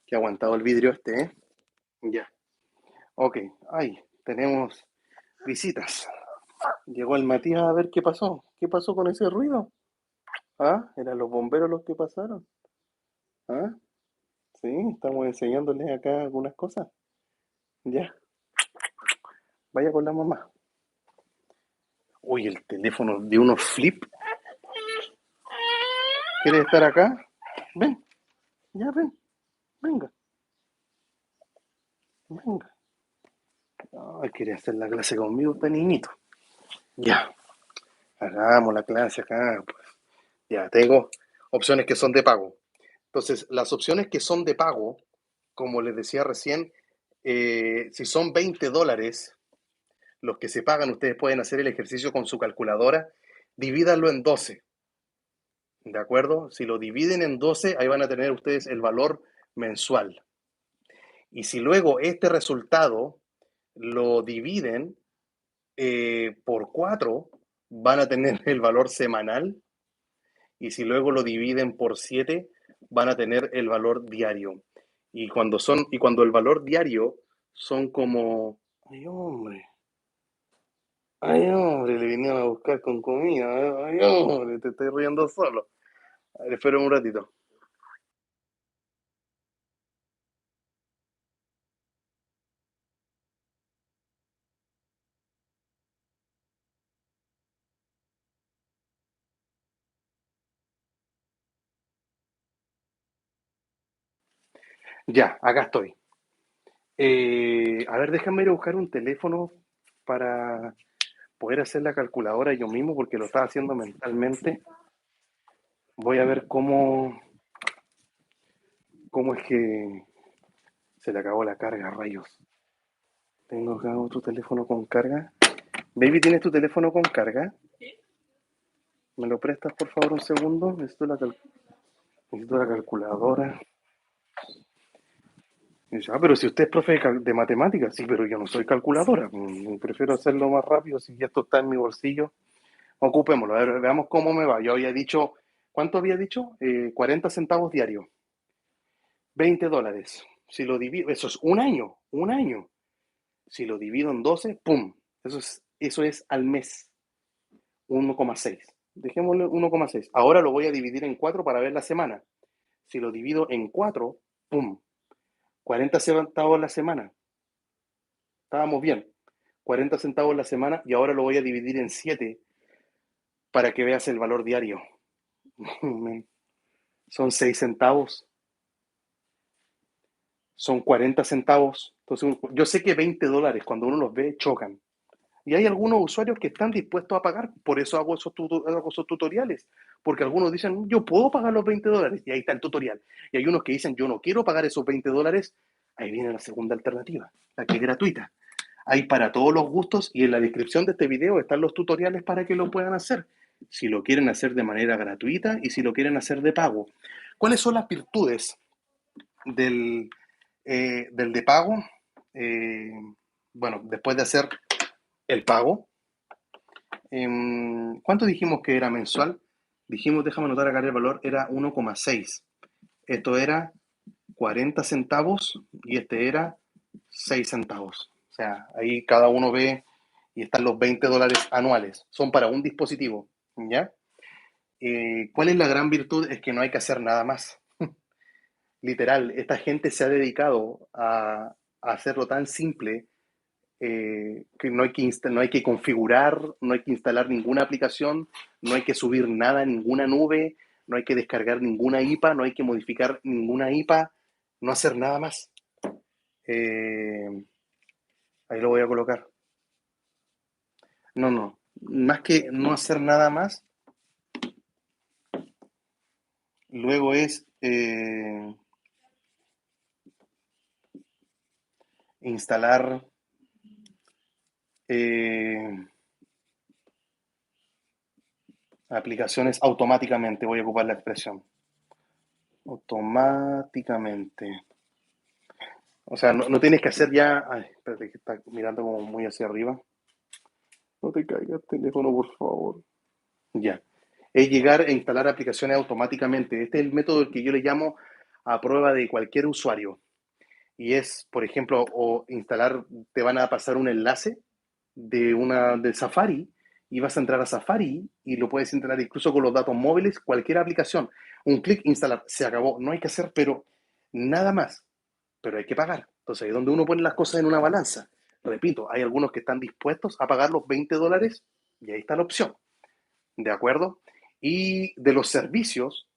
Que ha aguantado el vidrio este, ¿eh? Ya. Ok. Ay, tenemos visitas. Llegó el Matías a ver qué pasó. ¿Qué pasó con ese ruido? Ah, eran los bomberos los que pasaron. Ah, sí, estamos enseñándoles acá algunas cosas. Ya, vaya con la mamá. Uy, el teléfono de unos flip. ¿Quieres estar acá? Ven, ya ven, venga, venga. Ay, quiere hacer la clase conmigo, este niñito. Ya, hagamos la clase acá, pues. Ya, tengo opciones que son de pago. Entonces, las opciones que son de pago, como les decía recién, si son $20, los que se pagan, ustedes pueden hacer el ejercicio con su calculadora, divídanlo en 12, ¿de acuerdo? Si lo dividen en 12, ahí van a tener ustedes el valor mensual. Y si luego este resultado lo dividen por 4, van a tener el valor semanal. Y si luego lo dividen por 7, van a tener el valor diario. Y cuando el valor diario son como... Ay, hombre, le vinieron a buscar con comida. Ay, hombre, te estoy riendo solo. A ver, espera un ratito. Ya, acá estoy. A ver, déjame ir a buscar un teléfono para poder hacer la calculadora yo mismo, porque lo estaba haciendo mentalmente. Voy a ver cómo es que se le acabó la carga, rayos. Tengo acá otro teléfono con carga. Baby, ¿tienes tu teléfono con carga? ¿Me lo prestas por favor un segundo? Necesito la calculadora. Y dice, pero si usted es profe de matemáticas, sí, pero yo no soy calculadora. Prefiero hacerlo más rápido si ya esto está en mi bolsillo. Ocupémoslo, a ver, veamos cómo me va. Yo había dicho, ¿cuánto había dicho? 40 centavos diarios, $20. Si lo divido, eso es un año. Si lo divido en 12, ¡pum! Eso es al mes, 1,6. Dejémosle 1,6. Ahora lo voy a dividir en 4 para ver la semana. Si lo divido en 4, ¡pum! 40 centavos la semana. Estábamos bien. 40 centavos la semana y ahora lo voy a dividir en 7 para que veas el valor diario. Son 6 centavos, son 40 centavos. Entonces, yo sé que $20 cuando uno los ve chocan. Y hay algunos usuarios que están dispuestos a pagar, por eso hago esos tutoriales, porque algunos dicen, yo puedo pagar los $20, y ahí está el tutorial. Y hay unos que dicen, yo no quiero pagar esos $20, ahí viene la segunda alternativa, la que es gratuita. Hay para todos los gustos y en la descripción de este video están los tutoriales para que lo puedan hacer, si lo quieren hacer de manera gratuita y si lo quieren hacer de pago. ¿Cuáles son las virtudes del, del de pago? Eh, bueno, después de hacer el pago, ¿cuánto dijimos que era mensual? Dijimos, déjame anotar acá el valor, era 1,6. Esto era 40 centavos y este era 6 centavos. O sea, ahí cada uno ve y están los $20 anuales. Son para un dispositivo, ¿ya? ¿Cuál es la gran virtud? Es que no hay que hacer nada más. Literal, esta gente se ha dedicado a hacerlo tan simple que no hay que configurar, no hay que instalar ninguna aplicación, no hay que subir nada a ninguna nube, no hay que descargar ninguna IPA, no hay que modificar ninguna IPA, no hacer nada más. Eh, Ahí lo voy a colocar. No, no. Más que no hacer nada más, luego es instalar eh, aplicaciones automáticamente. Voy a ocupar la expresión. Automáticamente. O sea, no tienes que hacer ya. Ay, espérate, que está mirando como muy hacia arriba. No te caigas, teléfono, por favor. Ya. Es llegar e instalar aplicaciones automáticamente. Este es el método que yo le llamo a prueba de cualquier usuario. Y es, por ejemplo, o instalar, te van a pasar un enlace de Safari y vas a entrar a Safari y lo puedes instalar incluso con los datos móviles, cualquier aplicación. Un clic, instalar, se acabó. No hay que hacer, pero nada más. Pero hay que pagar. Entonces, ahí es donde uno pone las cosas en una balanza. Repito, hay algunos que están dispuestos a pagar los $20 y ahí está la opción. ¿De acuerdo? Y de los servicios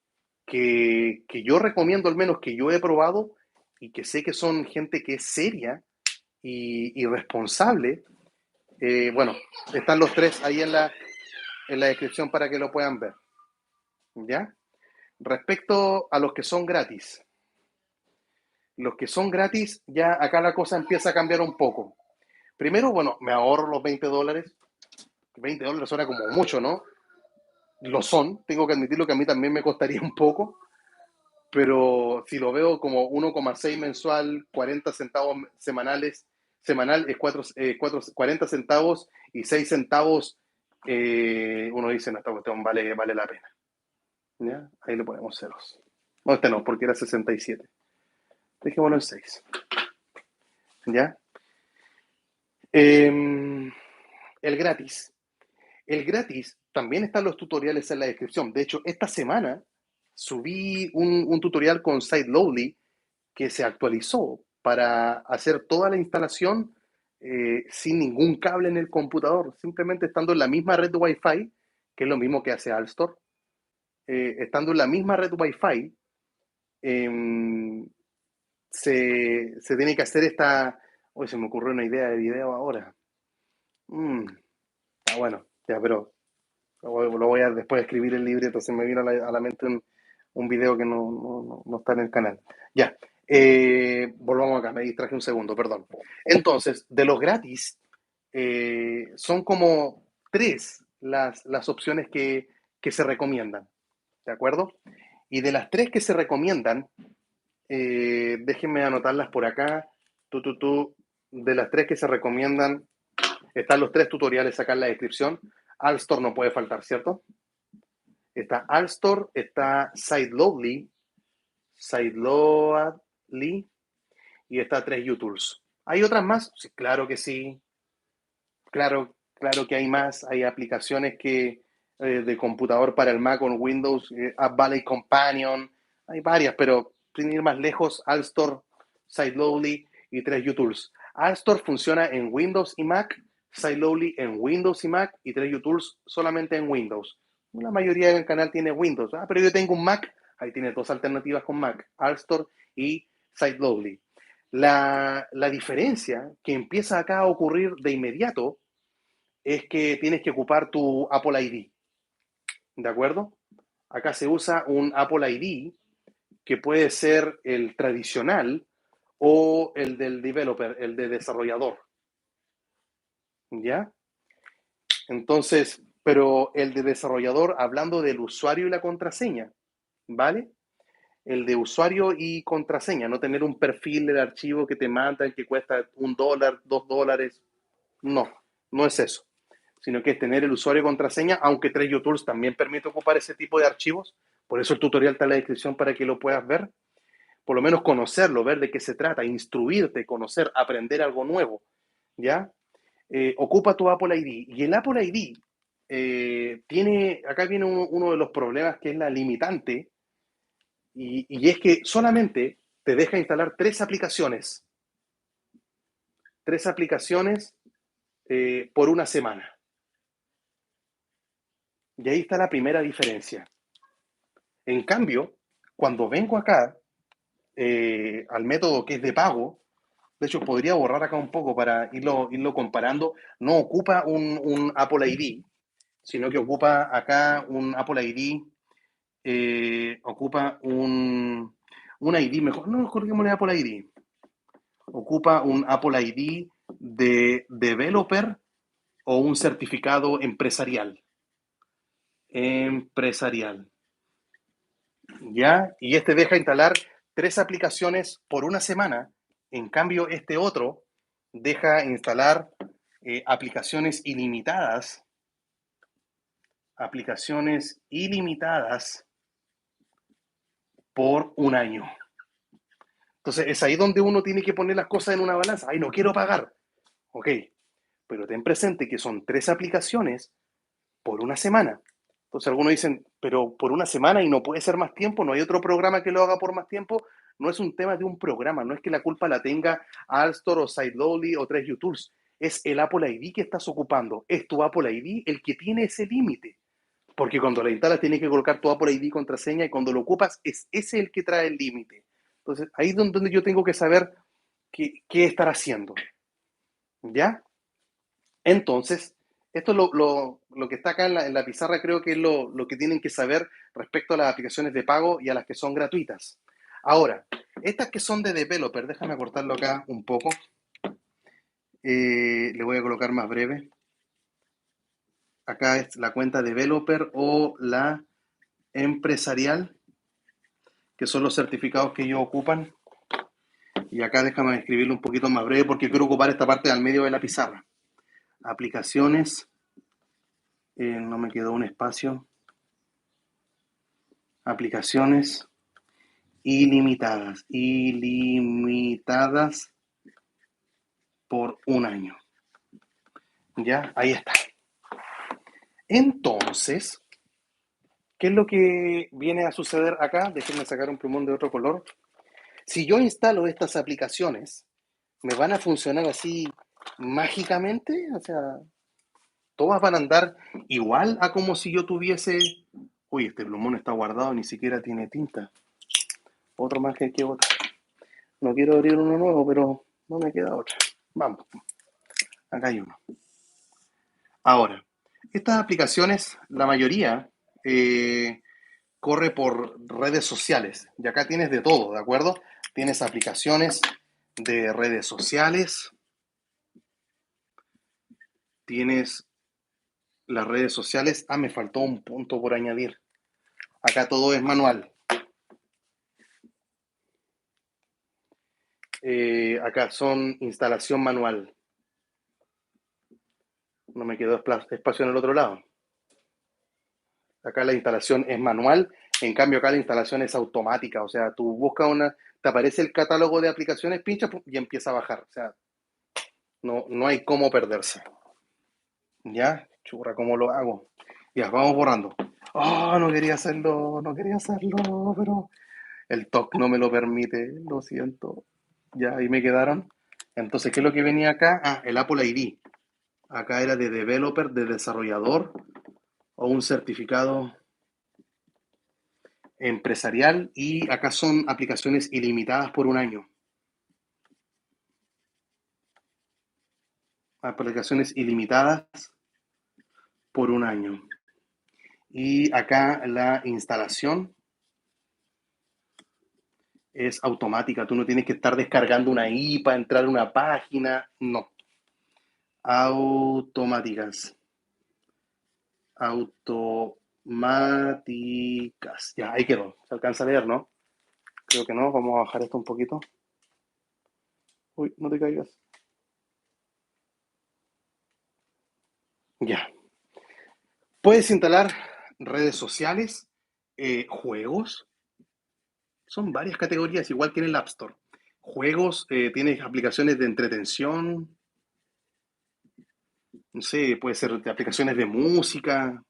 que yo recomiendo, al menos que yo he probado y que sé que son gente que es seria y responsable, bueno, están los tres ahí en la descripción para que lo puedan ver. ¿Ya? Respecto a los que son gratis. Los que son gratis, ya acá la cosa empieza a cambiar un poco. Primero, bueno, me ahorro los $20. $20 suena como mucho, ¿no? Lo son, tengo que admitirlo que a mí también me costaría un poco, pero si lo veo como 1,6 mensual, 40 centavos semanales, semanal es 40 centavos y 6 centavos, uno dice, no, esta cuestión vale la pena. ¿Ya? Ahí le ponemos ceros. No, este no, porque era 67. Dejémoslo en 6. ¿Ya? El gratis. El gratis también están los tutoriales en la descripción. De hecho, esta semana subí un tutorial con SiteLoadly que se actualizó para hacer toda la instalación sin ningún cable en el computador, simplemente estando en la misma red Wi-Fi, que es lo mismo que hace Alstor, estando en la misma red Wi-Fi, eh, se tiene que hacer esta... Hoy se me ocurrió una idea de video ahora. Bueno, ya, pero lo voy a después escribir el libro, entonces me vino a la mente un video que no está en el canal. Ya, volvamos acá, me distraje un segundo, perdón. Entonces, de los gratis, son como tres las opciones que se recomiendan, ¿de acuerdo? Y de las tres que se recomiendan, déjenme anotarlas por acá. De las tres que se recomiendan, están los tres tutoriales acá en la descripción. Alstor no puede faltar, ¿cierto? Está Alstor, está SiteLoadly y está 3utools. ¿Hay otras más? Sí, claro que sí. Claro que hay más. Hay aplicaciones de computador para el Mac o Windows, App Valley Companion. Hay varias, pero sin ir más lejos, Alstor, SiteLoadly y 3utools. Alstor funciona en Windows y Mac, SiteLoadly en Windows y Mac y 3utools solamente en Windows. La mayoría del canal tiene Windows. Pero yo tengo un Mac. Ahí tiene dos alternativas con Mac, Alstor y SiteLoadly. La diferencia que empieza acá a ocurrir de inmediato es que tienes que ocupar tu Apple ID, ¿de acuerdo? Acá se usa un Apple ID que puede ser el tradicional o el del developer, el de desarrollador, ¿ya? Entonces, pero el de desarrollador hablando del usuario y la contraseña, ¿vale? El de usuario y contraseña, no tener un perfil del archivo que te mandan que cuesta $1, $2, no es eso, sino que es tener el usuario y contraseña, aunque 3utools también permite ocupar ese tipo de archivos. Por eso el tutorial está en la descripción para que lo puedas ver. Por lo menos conocerlo, ver de qué se trata, instruirte, conocer, aprender algo nuevo. ¿Ya? Ocupa tu Apple ID. Y el Apple ID acá viene uno de los problemas que es la limitante, y es que solamente te deja instalar tres aplicaciones por una semana. Y ahí está la primera diferencia. En cambio, cuando vengo acá al método que es de pago, de hecho podría borrar acá un poco para irlo comparando, no ocupa un Apple ID, sino que ocupa acá un Apple ID, ocupa un ID, mejor digámosle Apple ID, ocupa un Apple ID de developer o un certificado empresarial. ¿Ya? Y este deja instalar tres aplicaciones por una semana. En cambio, este otro deja instalar aplicaciones ilimitadas por un año. Entonces, es ahí donde uno tiene que poner las cosas en una balanza. Ay, no quiero pagar. Ok, pero ten presente que son tres aplicaciones por una semana. Entonces algunos dicen, pero por una semana y no puede ser más tiempo, no hay otro programa que lo haga por más tiempo. No es un tema de un programa, no es que la culpa la tenga Alstor o SiteLoadly o 3utools. Es el Apple ID que estás ocupando. Es tu Apple ID el que tiene ese límite. Porque cuando la instalas tienes que colocar tu Apple ID contraseña y cuando lo ocupas es ese el que trae el límite. Entonces ahí es donde yo tengo que saber qué estar haciendo. ¿Ya? Entonces, esto es lo que está acá en la pizarra, creo que es lo que tienen que saber respecto a las aplicaciones de pago y a las que son gratuitas. Ahora, estas que son de developer, déjame cortarlo acá un poco. Le voy a colocar más breve. Acá es la cuenta developer o la empresarial, que son los certificados que ellos ocupan. Y acá déjame escribirlo un poquito más breve porque quiero ocupar esta parte al medio de la pizarra. Aplicaciones, no me quedó un espacio. Aplicaciones ilimitadas por un año. Ya, ahí está. Entonces, ¿qué es lo que viene a suceder acá? Déjenme sacar un plumón de otro color. Si yo instalo estas aplicaciones, ¿me van a funcionar así mágicamente? O sea, todas van a andar igual a como si yo tuviese... Uy, este plumón está guardado, ni siquiera tiene tinta. Otro más que hay que botar. No quiero abrir uno nuevo, pero no me queda otra. Vamos, acá hay uno. Ahora, estas aplicaciones, la mayoría, corre por redes sociales. Y acá tienes de todo, ¿de acuerdo? Tienes aplicaciones de redes sociales, tienes las redes sociales. Ah, me faltó un punto por añadir. Acá todo es manual. Acá son instalación manual. No me quedó espacio en el otro lado. Acá la instalación es manual, en cambio acá la instalación es automática. O sea, tú buscas una, te aparece el catálogo de aplicaciones, pinchas y empieza a bajar. O sea, no hay cómo perderse. ¿Ya? Churra, ¿cómo lo hago? Ya, vamos borrando. Oh, no quería hacerlo, pero el TOC no me lo permite, lo siento. Ya, ahí me quedaron. Entonces, ¿qué es lo que venía acá? Ah, el Apple ID. Acá era de developer, de desarrollador, o un certificado empresarial, y acá son aplicaciones ilimitadas por un año. Aplicaciones ilimitadas por un año. Y acá la instalación es automática. Tú no tienes que estar descargando una IPA, entrar a una página. No. Automáticas. Automáticas. Ya, ahí quedó. Se alcanza a leer, ¿no? Creo que no. Vamos a bajar esto un poquito. Uy, no te caigas. Ya. Puedes instalar redes sociales, juegos. Son varias categorías, igual que en el App Store. Juegos, tienes aplicaciones de entretención, no sé, puede ser de aplicaciones de música,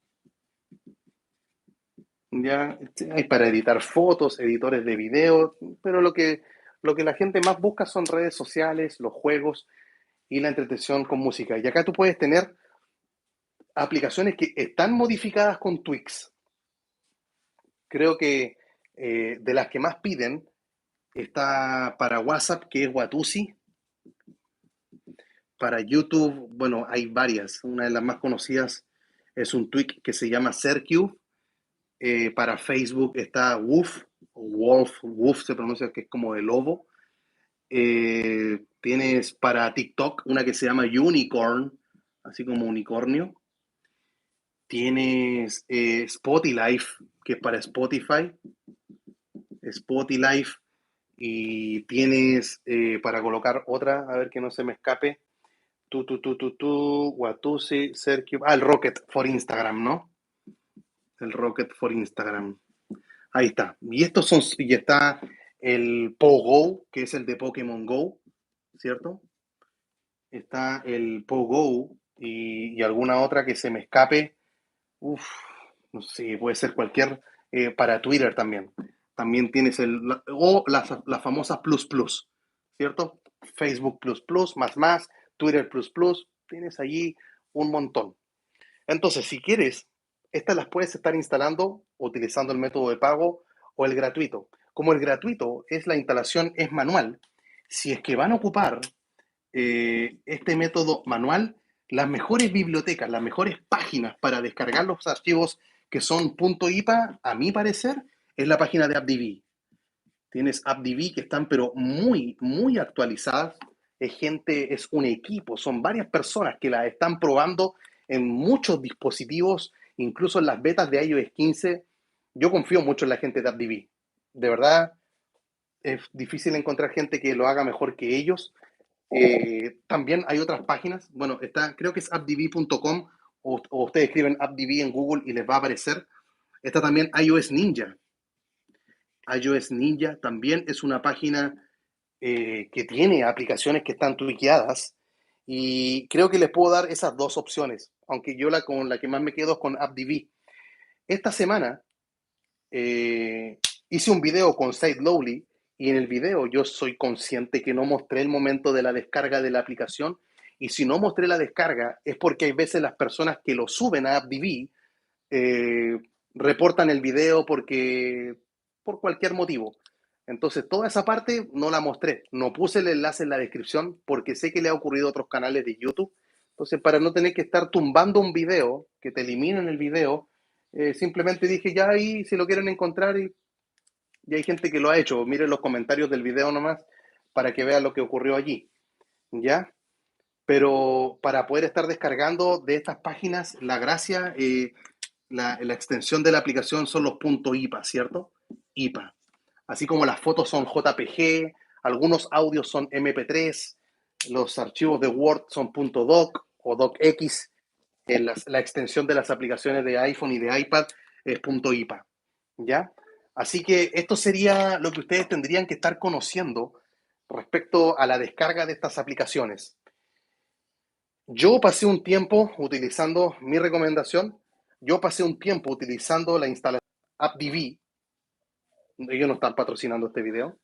ya hay para editar fotos, editores de video, pero lo que la gente más busca son redes sociales, los juegos y la entretención con música. Y acá tú puedes tener aplicaciones que están modificadas con Twix. Creo que de las que más piden está para WhatsApp, que es Watusi. Para YouTube, bueno, hay varias. Una de las más conocidas es un tweak que se llama Sercue. Para Facebook está Wolf se pronuncia, que es como de lobo. Tienes para TikTok una que se llama Unicorn, así como unicornio. Tienes Spotify, que es para Spotify. Spotify. Y tienes para colocar otra, a ver que no se me escape. Watusi, Sergio. Ah, el Rocket for Instagram, ¿no? El Rocket for Instagram. Ahí está. Y está el Pogo, que es el de Pokémon Go, ¿cierto? Está el Pogo y alguna otra que se me escape. Uf, no sé, puede ser cualquier. Para Twitter también. También tienes las famosas Plus Plus, ¿cierto? Facebook Plus Plus, más, Twitter Plus Plus. Tienes allí un montón. Entonces, si quieres, estas las puedes estar instalando utilizando el método de pago o el gratuito. Como el gratuito es la instalación es manual, si es que van a ocupar este método manual, las mejores bibliotecas, las mejores páginas para descargar los archivos que son .ipa, a mi parecer, es la página de AppDB. Tienes AppDB que están pero muy, muy actualizadas. Es gente, es un equipo, son varias personas que la están probando en muchos dispositivos, incluso en las betas de iOS 15. Yo confío mucho en la gente de AppDB. de verdad es difícil encontrar gente que lo haga mejor que ellos. También hay otras páginas, bueno, está, creo que es appdb.com o ustedes escriben appdb en Google y les va a aparecer. Está también iOS Ninja. iOS Ninja también es una página que tiene aplicaciones que están tuiqueadas y creo que les puedo dar esas dos opciones, aunque yo con la que más me quedo es con AppDB. Esta semana hice un video con SiteLowly y en el video yo soy consciente que no mostré el momento de la descarga de la aplicación y si no mostré la descarga es porque hay veces las personas que lo suben a AppDB eh, reportan el video por cualquier motivo. Entonces, toda esa parte no la mostré. No puse el enlace en la descripción porque sé que le ha ocurrido a otros canales de YouTube. Entonces, para no tener que estar tumbando un video, que te eliminen el video, simplemente dije ya ahí si lo quieren encontrar y hay gente que lo ha hecho. Miren los comentarios del video nomás para que vean lo que ocurrió allí. ¿Ya? Pero para poder estar descargando de estas páginas, la gracia la extensión de la aplicación son los .ipa, ¿cierto? IPA. Así como las fotos son JPG, algunos audios son MP3, los archivos de Word son .doc o docx, la extensión de las aplicaciones de iPhone y de iPad es .ipa, ¿ya? Así que esto sería lo que ustedes tendrían que estar conociendo respecto a la descarga de estas aplicaciones. Yo pasé un tiempo utilizando mi recomendación, yo pasé un tiempo utilizando la instalación AppDB, ellos no están patrocinando este video,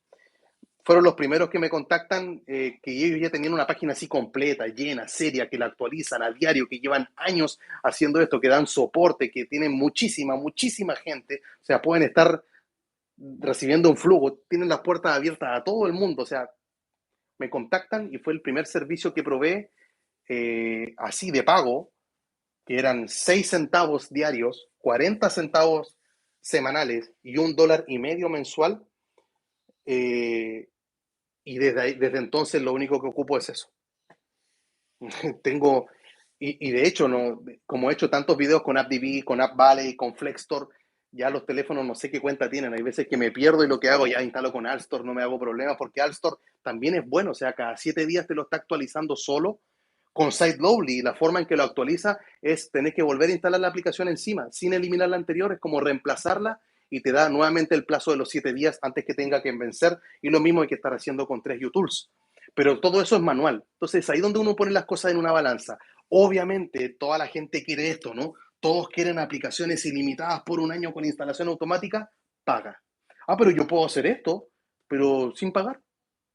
fueron los primeros que me contactan, que ellos ya tenían una página así completa, llena, seria, que la actualizan a diario, que llevan años haciendo esto, que dan soporte, que tienen muchísima gente, o sea, pueden estar recibiendo un flujo, tienen las puertas abiertas a todo el mundo, o sea, me contactan y fue el primer servicio que probé así de pago, que eran 6 centavos diarios, 40 centavos semanales y $1.50 mensual. Eh, y desde entonces lo único que ocupo es eso. Tengo, y de hecho, no, como he hecho tantos videos con AppDB, con AppValley, con Flexstore, ya los teléfonos no sé qué cuenta tienen. Hay veces que me pierdo y lo que hago ya instalo con Alstore, no me hago problemas porque Alstore también es bueno, o sea, cada 7 días te lo está actualizando solo. Con SiteLovely, la forma en que lo actualiza es tener que volver a instalar la aplicación encima, sin eliminar la anterior, es como reemplazarla y te da nuevamente el plazo de los 7 días antes que tenga que vencer. Y lo mismo hay que estar haciendo con 3UTools. Pero todo eso es manual. Entonces, ahí donde uno pone las cosas en una balanza. Obviamente, toda la gente quiere esto, ¿no? Todos quieren aplicaciones ilimitadas por un año con instalación automática, paga. Ah, pero yo puedo hacer esto, pero sin pagar.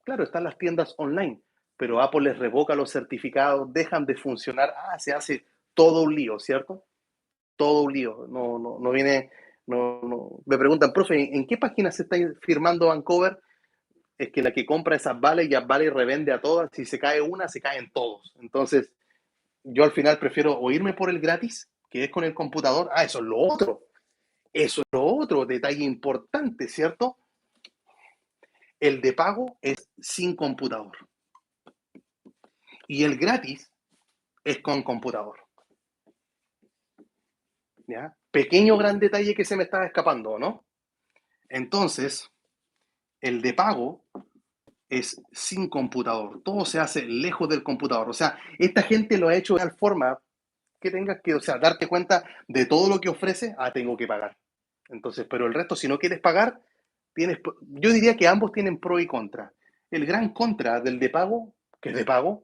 Claro, están las tiendas online, pero Apple les revoca los certificados, dejan de funcionar. Ah, se hace todo un lío, ¿cierto? Todo un lío. No viene, no. Me preguntan, profe, ¿en qué página se está firmando Vancouver? Es que la que compra esas vale y vale revende a todas. Si se cae una, se caen todos. Entonces, yo al final prefiero o irme por el gratis, que es con el computador. Ah, eso es lo otro. Eso es lo otro, detalle importante, ¿cierto? El de pago es sin computador. Y el gratis es con computador. ¿Ya? Pequeño gran detalle que se me estaba escapando, ¿no? Entonces, el de pago es sin computador. Todo se hace lejos del computador. O sea, esta gente lo ha hecho de tal forma que tengas que, o sea, darte cuenta de todo lo que ofrece, tengo que pagar. Entonces, pero el resto, si no quieres pagar, yo diría que ambos tienen pro y contra. El gran contra del de pago, que es de pago,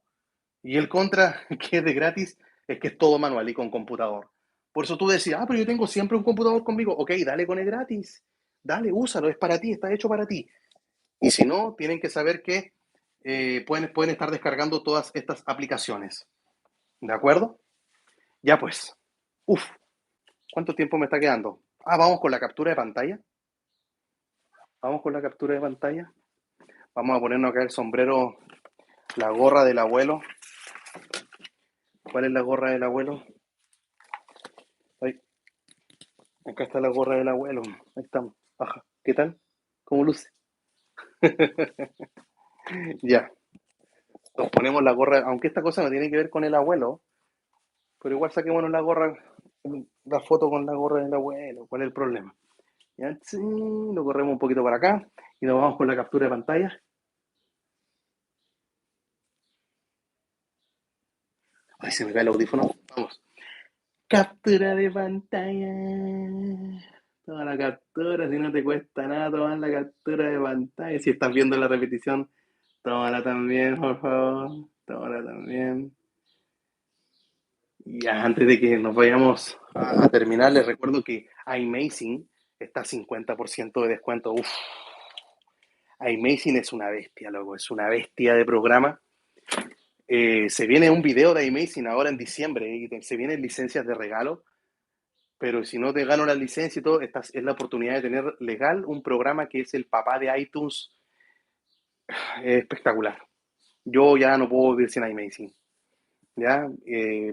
y el contra, que es de gratis, es que es todo manual y con computador. Por eso tú decías, pero yo tengo siempre un computador conmigo. Ok, dale con el gratis. Dale, úsalo, es para ti, está hecho para ti. Y si no, tienen que saber que pueden estar descargando todas estas aplicaciones. ¿De acuerdo? Ya pues. Uf, ¿cuánto tiempo me está quedando? Vamos con la captura de pantalla. Vamos con la captura de pantalla. Vamos a ponernos acá el sombrero, la gorra del abuelo. ¿Cuál es la gorra del abuelo? Ay, acá está la gorra del abuelo. Ahí estamos. Baja. ¿Qué tal? ¿Cómo luce? Ya. Nos ponemos la gorra, aunque esta cosa no tiene que ver con el abuelo, pero igual saquémonos la gorra, la foto con la gorra del abuelo. ¿Cuál es el problema? Ya, sí, lo corremos un poquito para acá y nos vamos con la captura de pantalla. Ay, se me cae el audífono. Vamos. Captura de pantalla. Toma la captura, si no te cuesta nada tomar la captura de pantalla. Si estás viendo la repetición, tómala también, por favor. Tómala también. Ya, antes de que nos vayamos a terminar, les recuerdo que iMazing está a 50% de descuento. Uf, iMazing es una bestia, loco, es una bestia de programa. Se viene un video de iMazing ahora en diciembre y se vienen licencias de regalo, pero si no te gano la licencia y todo, esta es la oportunidad de tener legal un programa que es el papá de iTunes. Es espectacular. Yo ya no puedo vivir sin iMazing. ¿Ya?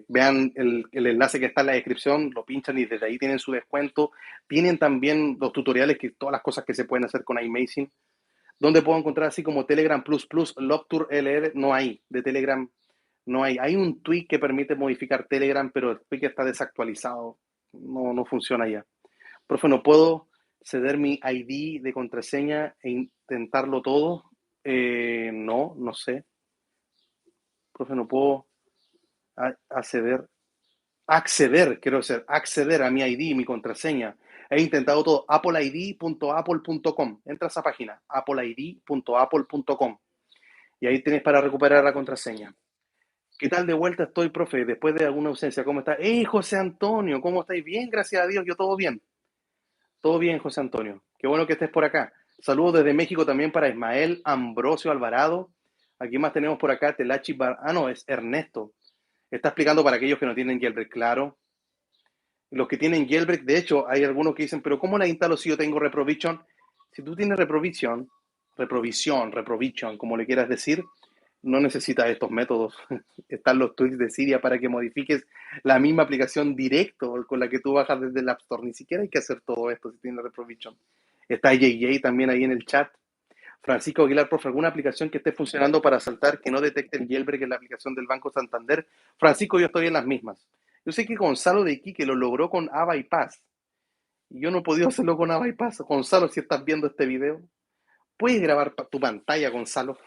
Vean el enlace que está en la descripción, lo pinchan y desde ahí tienen su descuento. Tienen también los tutoriales, que todas las cosas que se pueden hacer con iMazing. ¿Dónde puedo encontrar así como Telegram Plus Plus, Loptour LR? No hay, de Telegram no hay. Hay un tweak que permite modificar Telegram, pero el tweak está desactualizado. No funciona ya. Profe, no puedo ceder mi ID de contraseña e intentarlo todo. No sé. Profe, no puedo acceder a mi ID, mi contraseña. He intentado todo, appleid.apple.com. Entra a esa página, appleid.apple.com. Y ahí tienes para recuperar la contraseña. ¿Qué tal de vuelta estoy, profe? Después de alguna ausencia, ¿cómo está? ¡Hey, José Antonio! ¿Cómo estáis? Bien, gracias a Dios, yo todo bien. Todo bien, José Antonio. Qué bueno que estés por acá. Saludos desde México también para Ismael Ambrosio Alvarado. Aquí más tenemos por acá Telachi no, es Ernesto. Está explicando para aquellos que no tienen jailbreak claro. Los que tienen jailbreak, de hecho, hay algunos que dicen, pero ¿cómo la instalo si yo tengo reprovision? Si tú tienes reprovision, como le quieras decir, no necesitas estos métodos. Están los tweaks de Cydia para que modifiques la misma aplicación directo con la que tú bajas desde el App Store. Ni siquiera hay que hacer todo esto si tienes reprovision. Está JJ también ahí en el chat. Francisco Aguilar, profe, ¿alguna aplicación que esté funcionando para saltar que no detecte el jailbreak en la aplicación del Banco Santander? Francisco, yo estoy en las mismas. Yo sé que Gonzalo de Iquique lo logró con AByPass. Y yo no he podido hacerlo con AByPass. Gonzalo, si estás viendo este video, ¿puedes grabar tu pantalla, Gonzalo?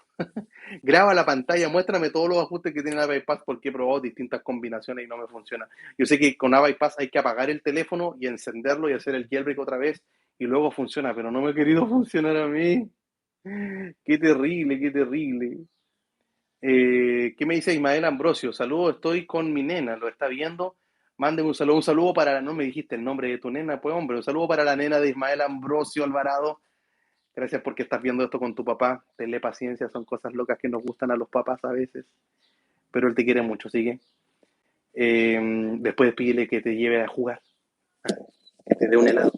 Graba la pantalla, muéstrame todos los ajustes que tiene AByPass porque he probado distintas combinaciones y no me funciona. Yo sé que con AByPass hay que apagar el teléfono y encenderlo y hacer el jailbreak otra vez y luego funciona, pero no me ha querido funcionar a mí. Qué terrible, qué terrible. ¿Qué me dice Ismael Ambrosio? Saludos, estoy con mi nena, lo está viendo. Mándeme un saludo para, no me dijiste el nombre de tu nena, pues hombre, un saludo para la nena de Ismael Ambrosio Alvarado. Gracias porque estás viendo esto con tu papá. Tenle paciencia, son cosas locas que nos gustan a los papás a veces. Pero él te quiere mucho, sigue. Después pídele que te lleve a jugar, que te dé un helado.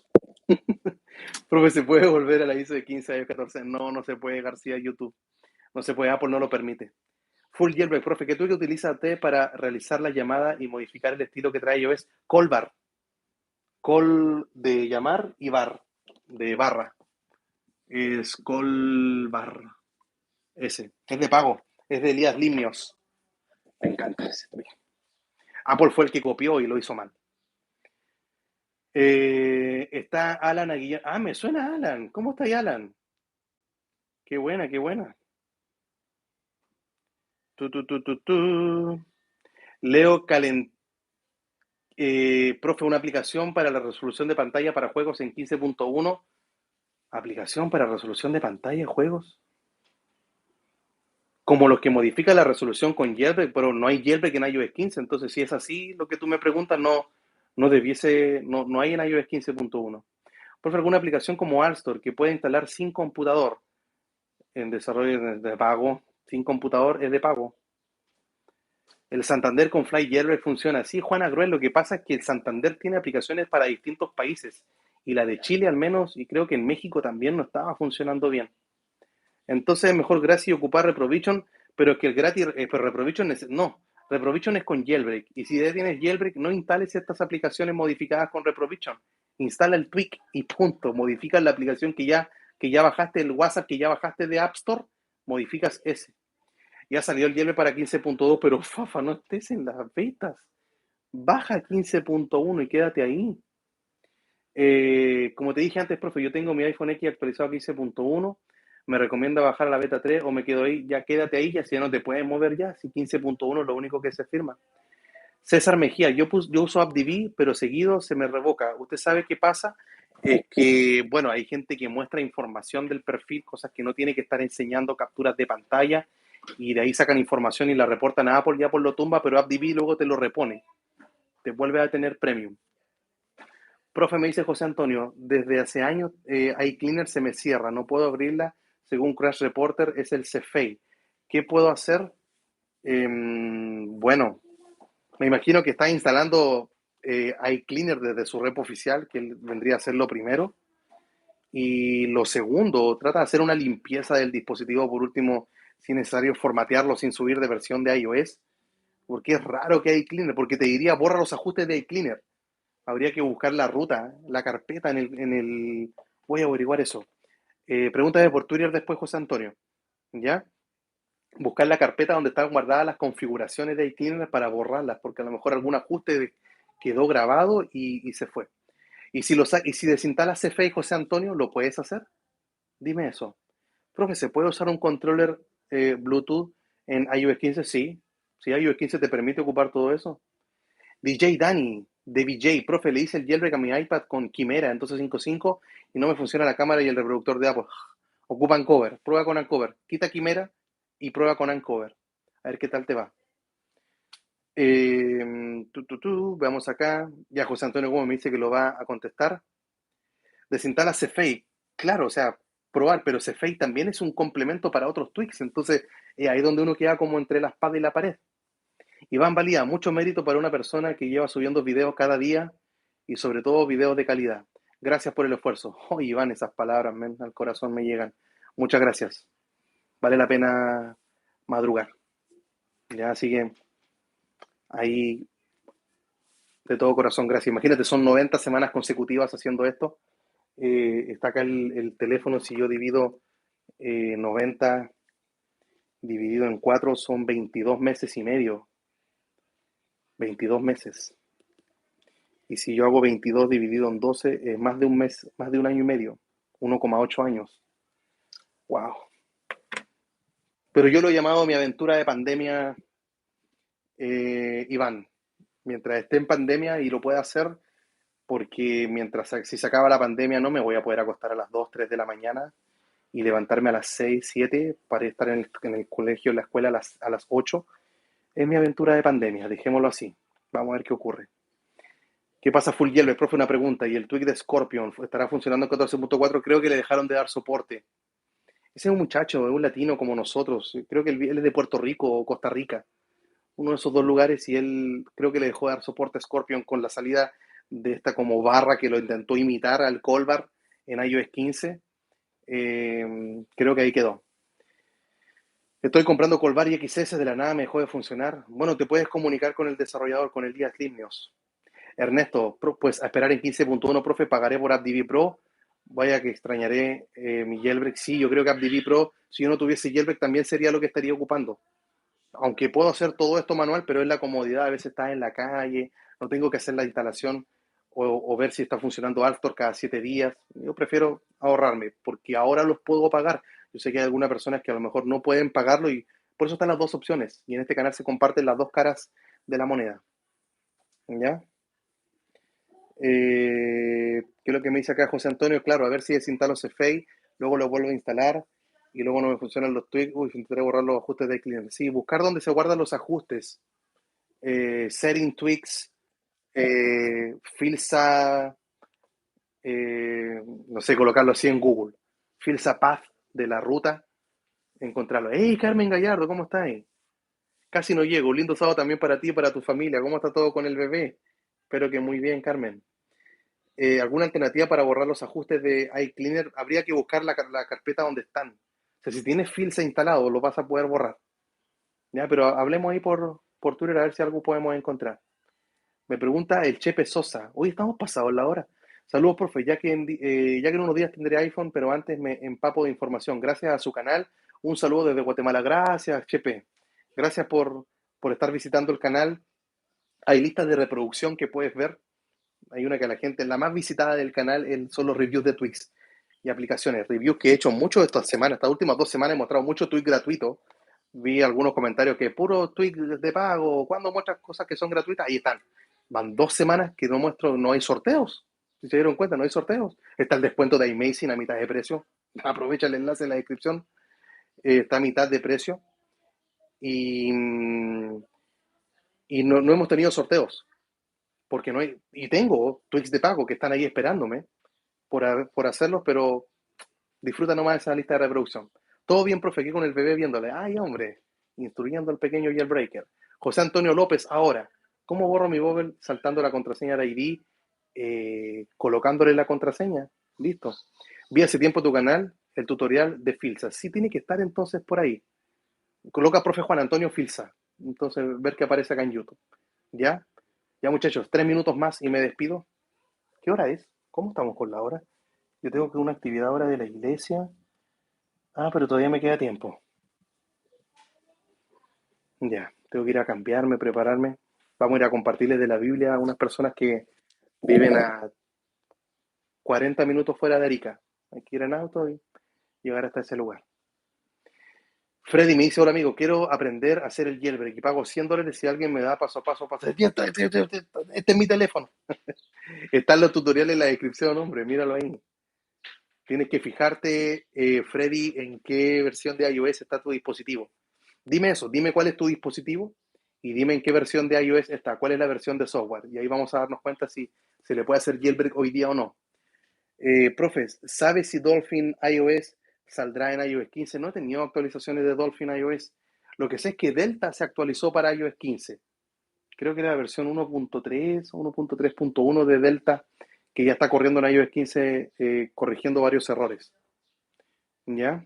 Profe, ¿se puede volver a la ISO de 15 a 14? No, no se puede, García, YouTube. No se puede, Apple no lo permite. Full jailbreak, profe, ¿qué tweak utiliza usted para realizar la llamada y modificar el estilo que trae iOS? Call bar. Call de llamar y bar, de barra. Es call bar. Ese. Es de pago. Es de Elías Limios. Me encanta ese tweak. Apple fue el que copió y lo hizo mal. Está Alan Aguilar. Ah, me suena Alan. ¿Cómo está ahí, Alan? Qué buena, qué buena. Leo Calent profe, una aplicación para la resolución de pantalla para juegos en 15.1. Aplicación para resolución de pantalla, juegos. Como los que modifican la resolución con jailbreak, pero no hay jailbreak en iOS 15. Entonces, si es así lo que tú me preguntas, no hay en iOS 15.1. Profe, alguna aplicación como Alstor que pueda instalar sin computador en desarrollo de pago, sin computador es de pago. El Santander con Fly Jailbreak funciona así, Juana Gruel. Lo que pasa es que el Santander tiene aplicaciones para distintos países y la de Chile al menos, y creo que en México también no estaba funcionando bien. Entonces es mejor gratis ocupar Reprovision, pero es que el gratis, pero Reprovision no, Reprovision es con Jailbreak. Y si ya tienes Jailbreak, no instales estas aplicaciones modificadas con Reprovision. Instala el tweak y punto. Modificas la aplicación que ya bajaste, el WhatsApp que ya bajaste de App Store, modificas ese. Ya salió el Jailbreak para 15.2, pero fafa, no estés en las betas. Baja 15.1 y quédate ahí. Como te dije antes, profe, yo tengo mi iPhone X actualizado a 15.1. Me recomienda bajar a la beta 3 o me quedo ahí. Ya quédate ahí, ya si ya no te puedes mover ya. Si 15.1 es lo único que se firma. César Mejía, yo uso AppDB, pero seguido se me revoca. ¿Usted sabe qué pasa? Es que, bueno, hay gente que muestra información del perfil, cosas que no tiene que estar enseñando, capturas de pantalla, y de ahí sacan información y la reportan a Apple, y Apple lo tumba, pero AppDB luego te lo repone, te vuelve a tener premium. Profe, me dice José Antonio, desde hace años iCleaner se me cierra, no puedo abrirla, según Crash Reporter es el CFA. ¿Qué puedo hacer? Bueno, me imagino que está instalando iCleaner desde su rep oficial, que vendría a ser lo primero. Y lo segundo, trata de hacer una limpieza del dispositivo, por último, si es necesario formatearlo sin subir de versión de iOS, porque es raro que iCleaner, porque te diría borra los ajustes de iCleaner. Habría que buscar la ruta, la carpeta en el. Voy a averiguar eso. Pregúntame por Twitter después, José Antonio. ¿Ya? Buscar la carpeta donde están guardadas las configuraciones de iCleaner para borrarlas, porque a lo mejor algún ajuste quedó grabado y se fue. Y si desinstalas CFA y José Antonio, ¿lo puedes hacer? Dime eso. Profe, ¿se puede usar un controller Bluetooth en iOS 15? Sí. Si iOS 15 te permite ocupar todo eso. DJ Dani, de VJ, profe, le hice el jailbreak a mi iPad con Quimera, entonces 5.5 y no me funciona la cámara y el reproductor de Apple. Ocupa Ancover, prueba con Ancover, quita Quimera y prueba con Ancover. A ver qué tal te va. Veamos acá. Ya José Antonio Gómez me dice que lo va a contestar. Desinstala Cefei. Claro, o sea, probar, pero Cefei también es un complemento para otros tweaks. Entonces, ahí donde uno queda como entre la espada y la pared. Iván Valía, mucho mérito para una persona que lleva subiendo videos cada día y sobre todo videos de calidad. Gracias por el esfuerzo. Oh, Iván, esas palabras al corazón me llegan. Muchas gracias. Vale la pena madrugar. Ya, así que ahí de todo corazón, gracias. Imagínate, son 90 semanas consecutivas haciendo esto. Está acá el teléfono, si yo divido 90 dividido en 4 son 22 meses y medio. 22 meses. Y si yo hago 22 dividido en 12, es más de un mes, más de un año y medio. 1,8 años. Wow. Pero yo lo he llamado mi aventura de pandemia, Iván. Mientras esté en pandemia y lo pueda hacer, porque si se acaba la pandemia no me voy a poder acostar a las 2 3 de la mañana y levantarme a las 6 7 para estar en el colegio, en la escuela a las 8. Es mi aventura de pandemia, dejémoslo así. Vamos a ver qué ocurre. ¿Qué pasa, Full Yellow? Profe, una pregunta. ¿Y el tweak de Scorpion estará funcionando en 14.4? Creo que le dejaron de dar soporte. Ese es un muchacho, es un latino como nosotros. Creo que él es de Puerto Rico o Costa Rica. Uno de esos dos lugares y él creo que le dejó de dar soporte a Scorpion con la salida de esta como barra que lo intentó imitar al Colbar en iOS 15. Creo que ahí quedó. Estoy comprando Colbar y XS, de la nada me dejó de funcionar. Bueno, te puedes comunicar con el desarrollador, con el día Limnios. Ernesto, pues a esperar en 15.1, profe, pagaré por AppDB Pro. Vaya que extrañaré mi jailbreak. Sí, yo creo que AppDB Pro, si yo no tuviese jailbreak, también sería lo que estaría ocupando. Aunque puedo hacer todo esto manual, pero es la comodidad. A veces estás en la calle, no tengo que hacer la instalación o ver si está funcionando Altor cada 7 días. Yo prefiero ahorrarme, porque ahora los puedo pagar. Yo sé que hay algunas personas que a lo mejor no pueden pagarlo y por eso están las dos opciones. Y en este canal se comparten las dos caras de la moneda. ¿Ya? ¿Qué es lo que me dice acá José Antonio? Claro, a ver si desinstalo CFA, luego lo vuelvo a instalar y luego no me funcionan los tweaks. Uy, intentaré borrar los ajustes de cliente. Sí, buscar dónde se guardan los ajustes. Setting tweaks, Filsa, no sé, colocarlo así en Google. Filsa path de la ruta, encontrarlo. ¡Hey, Carmen Gallardo, ¿cómo estás? Casi no llego. Un lindo sábado también para ti y para tu familia. ¿Cómo está todo con el bebé? Espero que muy bien, Carmen. Alguna alternativa para borrar los ajustes de iCleaner, habría que buscar la carpeta donde están. O sea, si tienes Filsa instalado, lo vas a poder borrar. ¿Ya? Pero hablemos ahí por Twitter a ver si algo podemos encontrar. Me pregunta el Chepe Sosa. Hoy estamos pasados la hora. Saludos, profe. Ya que en unos días tendré iPhone, pero antes me empapo de información. Gracias a su canal. Un saludo desde Guatemala. Gracias, Chepe. Gracias por estar visitando el canal. Hay listas de reproducción que puedes ver Hay una que a la gente, la más visitada del canal son los reviews de Twix y aplicaciones. Reviews que he hecho mucho estas semanas, estas últimas 2 semanas he mostrado mucho Twix gratuito. Vi algunos comentarios que puro Twix de pago, cuando muestras cosas que son gratuitas, ahí están. Van 2 semanas que no muestro, no hay sorteos. Si se dieron cuenta, no hay sorteos. Está el descuento de iMazing a mitad de precio. Aprovecha el enlace en la descripción. Está a mitad de precio. Y, y no hemos tenido sorteos. Porque no hay. Y tengo Twix de pago que están ahí esperándome por hacerlos, pero disfruta nomás esa lista de reproducción. Todo bien, profe, aquí con el bebé viéndole. Ay, hombre, instruyendo al pequeño jailbreaker. José Antonio López, ahora, ¿cómo borro mi Bobble saltando la contraseña de ID, colocándole la contraseña? Listo. Vi hace tiempo tu canal, el tutorial de Filsa. Sí tiene que estar entonces por ahí. Coloca profe Juan Antonio Filsa. Entonces, ver qué aparece acá en YouTube. ¿Ya? Ya, muchachos, 3 minutos más y me despido. ¿Qué hora es? ¿Cómo estamos con la hora? Yo tengo que una actividad ahora de la iglesia. Ah, pero todavía me queda tiempo. Ya, tengo que ir a cambiarme, prepararme. Vamos a ir a compartirles de la Biblia a unas personas que viven a 40 minutos fuera de Arica. Hay que ir en auto y llegar hasta ese lugar. Freddy me dice, hola amigo, quiero aprender a hacer el jailbreak y pago $100 si alguien me da paso a paso. Este es mi teléfono. Están los tutoriales en la descripción, hombre, míralo ahí. Tienes que fijarte, Freddy, en qué versión de iOS está tu dispositivo. Dime eso, dime cuál es tu dispositivo y dime en qué versión de iOS está, cuál es la versión de software. Y ahí vamos a darnos cuenta si se le puede hacer jailbreak hoy día o no. Profes, ¿sabes si Dolphin iOS saldrá en iOS 15? No he tenido actualizaciones de Dolphin iOS. Lo que sé es que Delta se actualizó para iOS 15. Creo que era la versión 1.3 o 1.3.1 de Delta, que ya está corriendo en iOS 15, corrigiendo varios errores. ¿Ya?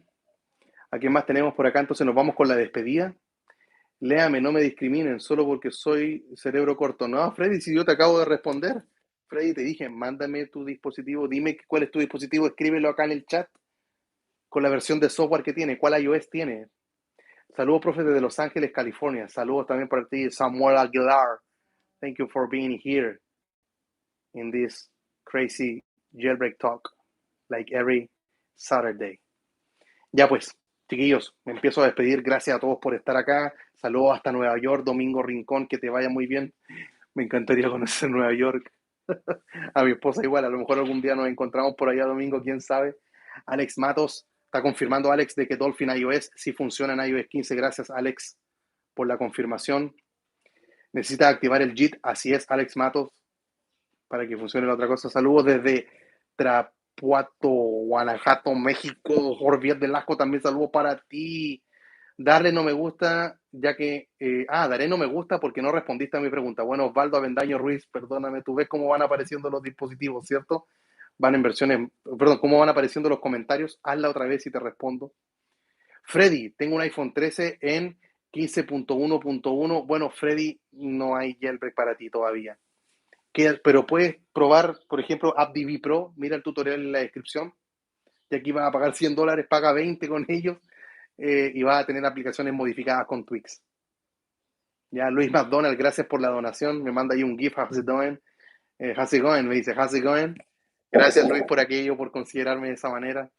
¿A quién más tenemos por acá? Entonces nos vamos con la despedida. Léame, no me discriminen solo porque soy cerebro corto. No, Freddy, si yo te acabo de responder. Freddy, te dije, mándame tu dispositivo, dime cuál es tu dispositivo, escríbelo acá en el chat con la versión de software que tiene, cuál iOS tiene. Saludos, profe, desde Los Ángeles, California. Saludos también para ti, Samuel Aguilar. Thank you for being here in this crazy jailbreak talk, like every Saturday. Ya pues, chiquillos, me empiezo a despedir. Gracias a todos por estar acá. Saludos hasta Nueva York, Domingo Rincón, que te vaya muy bien. Me encantaría conocer Nueva York. A mi esposa igual, a lo mejor algún día nos encontramos por allá, Domingo, quién sabe. Alex Matos, está confirmando Alex de que Dolphin iOS sí funciona en iOS 15. Gracias, Alex, por la confirmación. Necesitas activar el JIT, así es, Alex Matos, para que funcione la otra cosa. Saludos desde Trapuato, Guanajuato, México. Jorge Velasco, también saludos para ti. Darle no me gusta, ya que. Daré no me gusta porque no respondiste a mi pregunta. Bueno, Osvaldo Avendaño Ruiz, perdóname, tú ves cómo van apareciendo los dispositivos, ¿cierto? Van en versiones. Perdón, cómo van apareciendo los comentarios. Hazla otra vez y te respondo. Freddy, tengo un iPhone 13 en 15.1.1. Bueno, Freddy, no hay jailbreak para ti todavía. Pero puedes probar, por ejemplo, AppDB Pro. Mira el tutorial en la descripción. Y aquí vas a pagar $100, paga 20 con ellos. Y vas a tener aplicaciones modificadas con Twix. Ya, Luis McDonald, gracias por la donación. Me manda ahí un GIF, how's it going? How's it going? Me dice, how's it going? Gracias, Luis, por aquello, por considerarme de esa manera.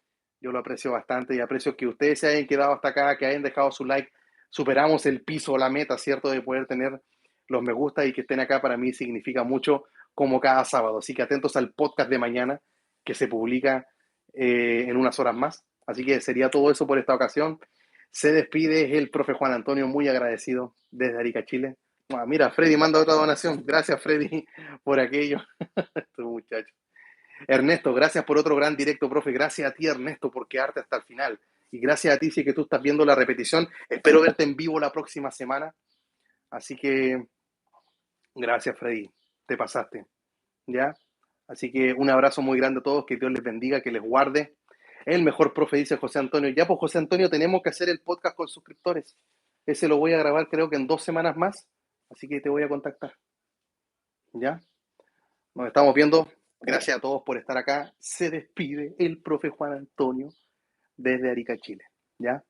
Yo lo aprecio bastante y aprecio que ustedes se hayan quedado hasta acá, que hayan dejado su like. Superamos el piso, la meta, ¿cierto? De poder tener los me gusta y que estén acá para mí significa mucho como cada sábado. Así que atentos al podcast de mañana que se publica en unas horas más. Así que sería todo eso por esta ocasión. Se despide el profe Juan Antonio, muy agradecido desde Arica, Chile. Mira, Freddy manda otra donación. Gracias, Freddy, por aquello. Este muchacho. Ernesto, gracias por otro gran directo, profe. Gracias a ti, Ernesto, por quedarte hasta el final. Y gracias a ti, si es que tú estás viendo la repetición. Espero verte en vivo la próxima semana. Así que, gracias, Freddy. Te pasaste. ¿Ya? Así que un abrazo muy grande a todos. Que Dios les bendiga, que les guarde. El mejor profe, dice José Antonio. Ya, pues, José Antonio, tenemos que hacer el podcast con suscriptores. Ese lo voy a grabar creo que en 2 semanas más. Así que te voy a contactar. ¿Ya? Nos estamos viendo. Gracias a todos por estar acá. Se despide el profe Juan Antonio desde Arica, Chile. ¿Ya?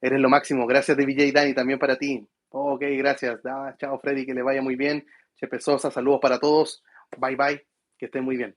Eres lo máximo. Gracias de VJ Dani también para ti. Ok, gracias. Chao, Freddy, que le vaya muy bien. Chepe Sosa, saludos para todos. Bye, bye. Que estés muy bien.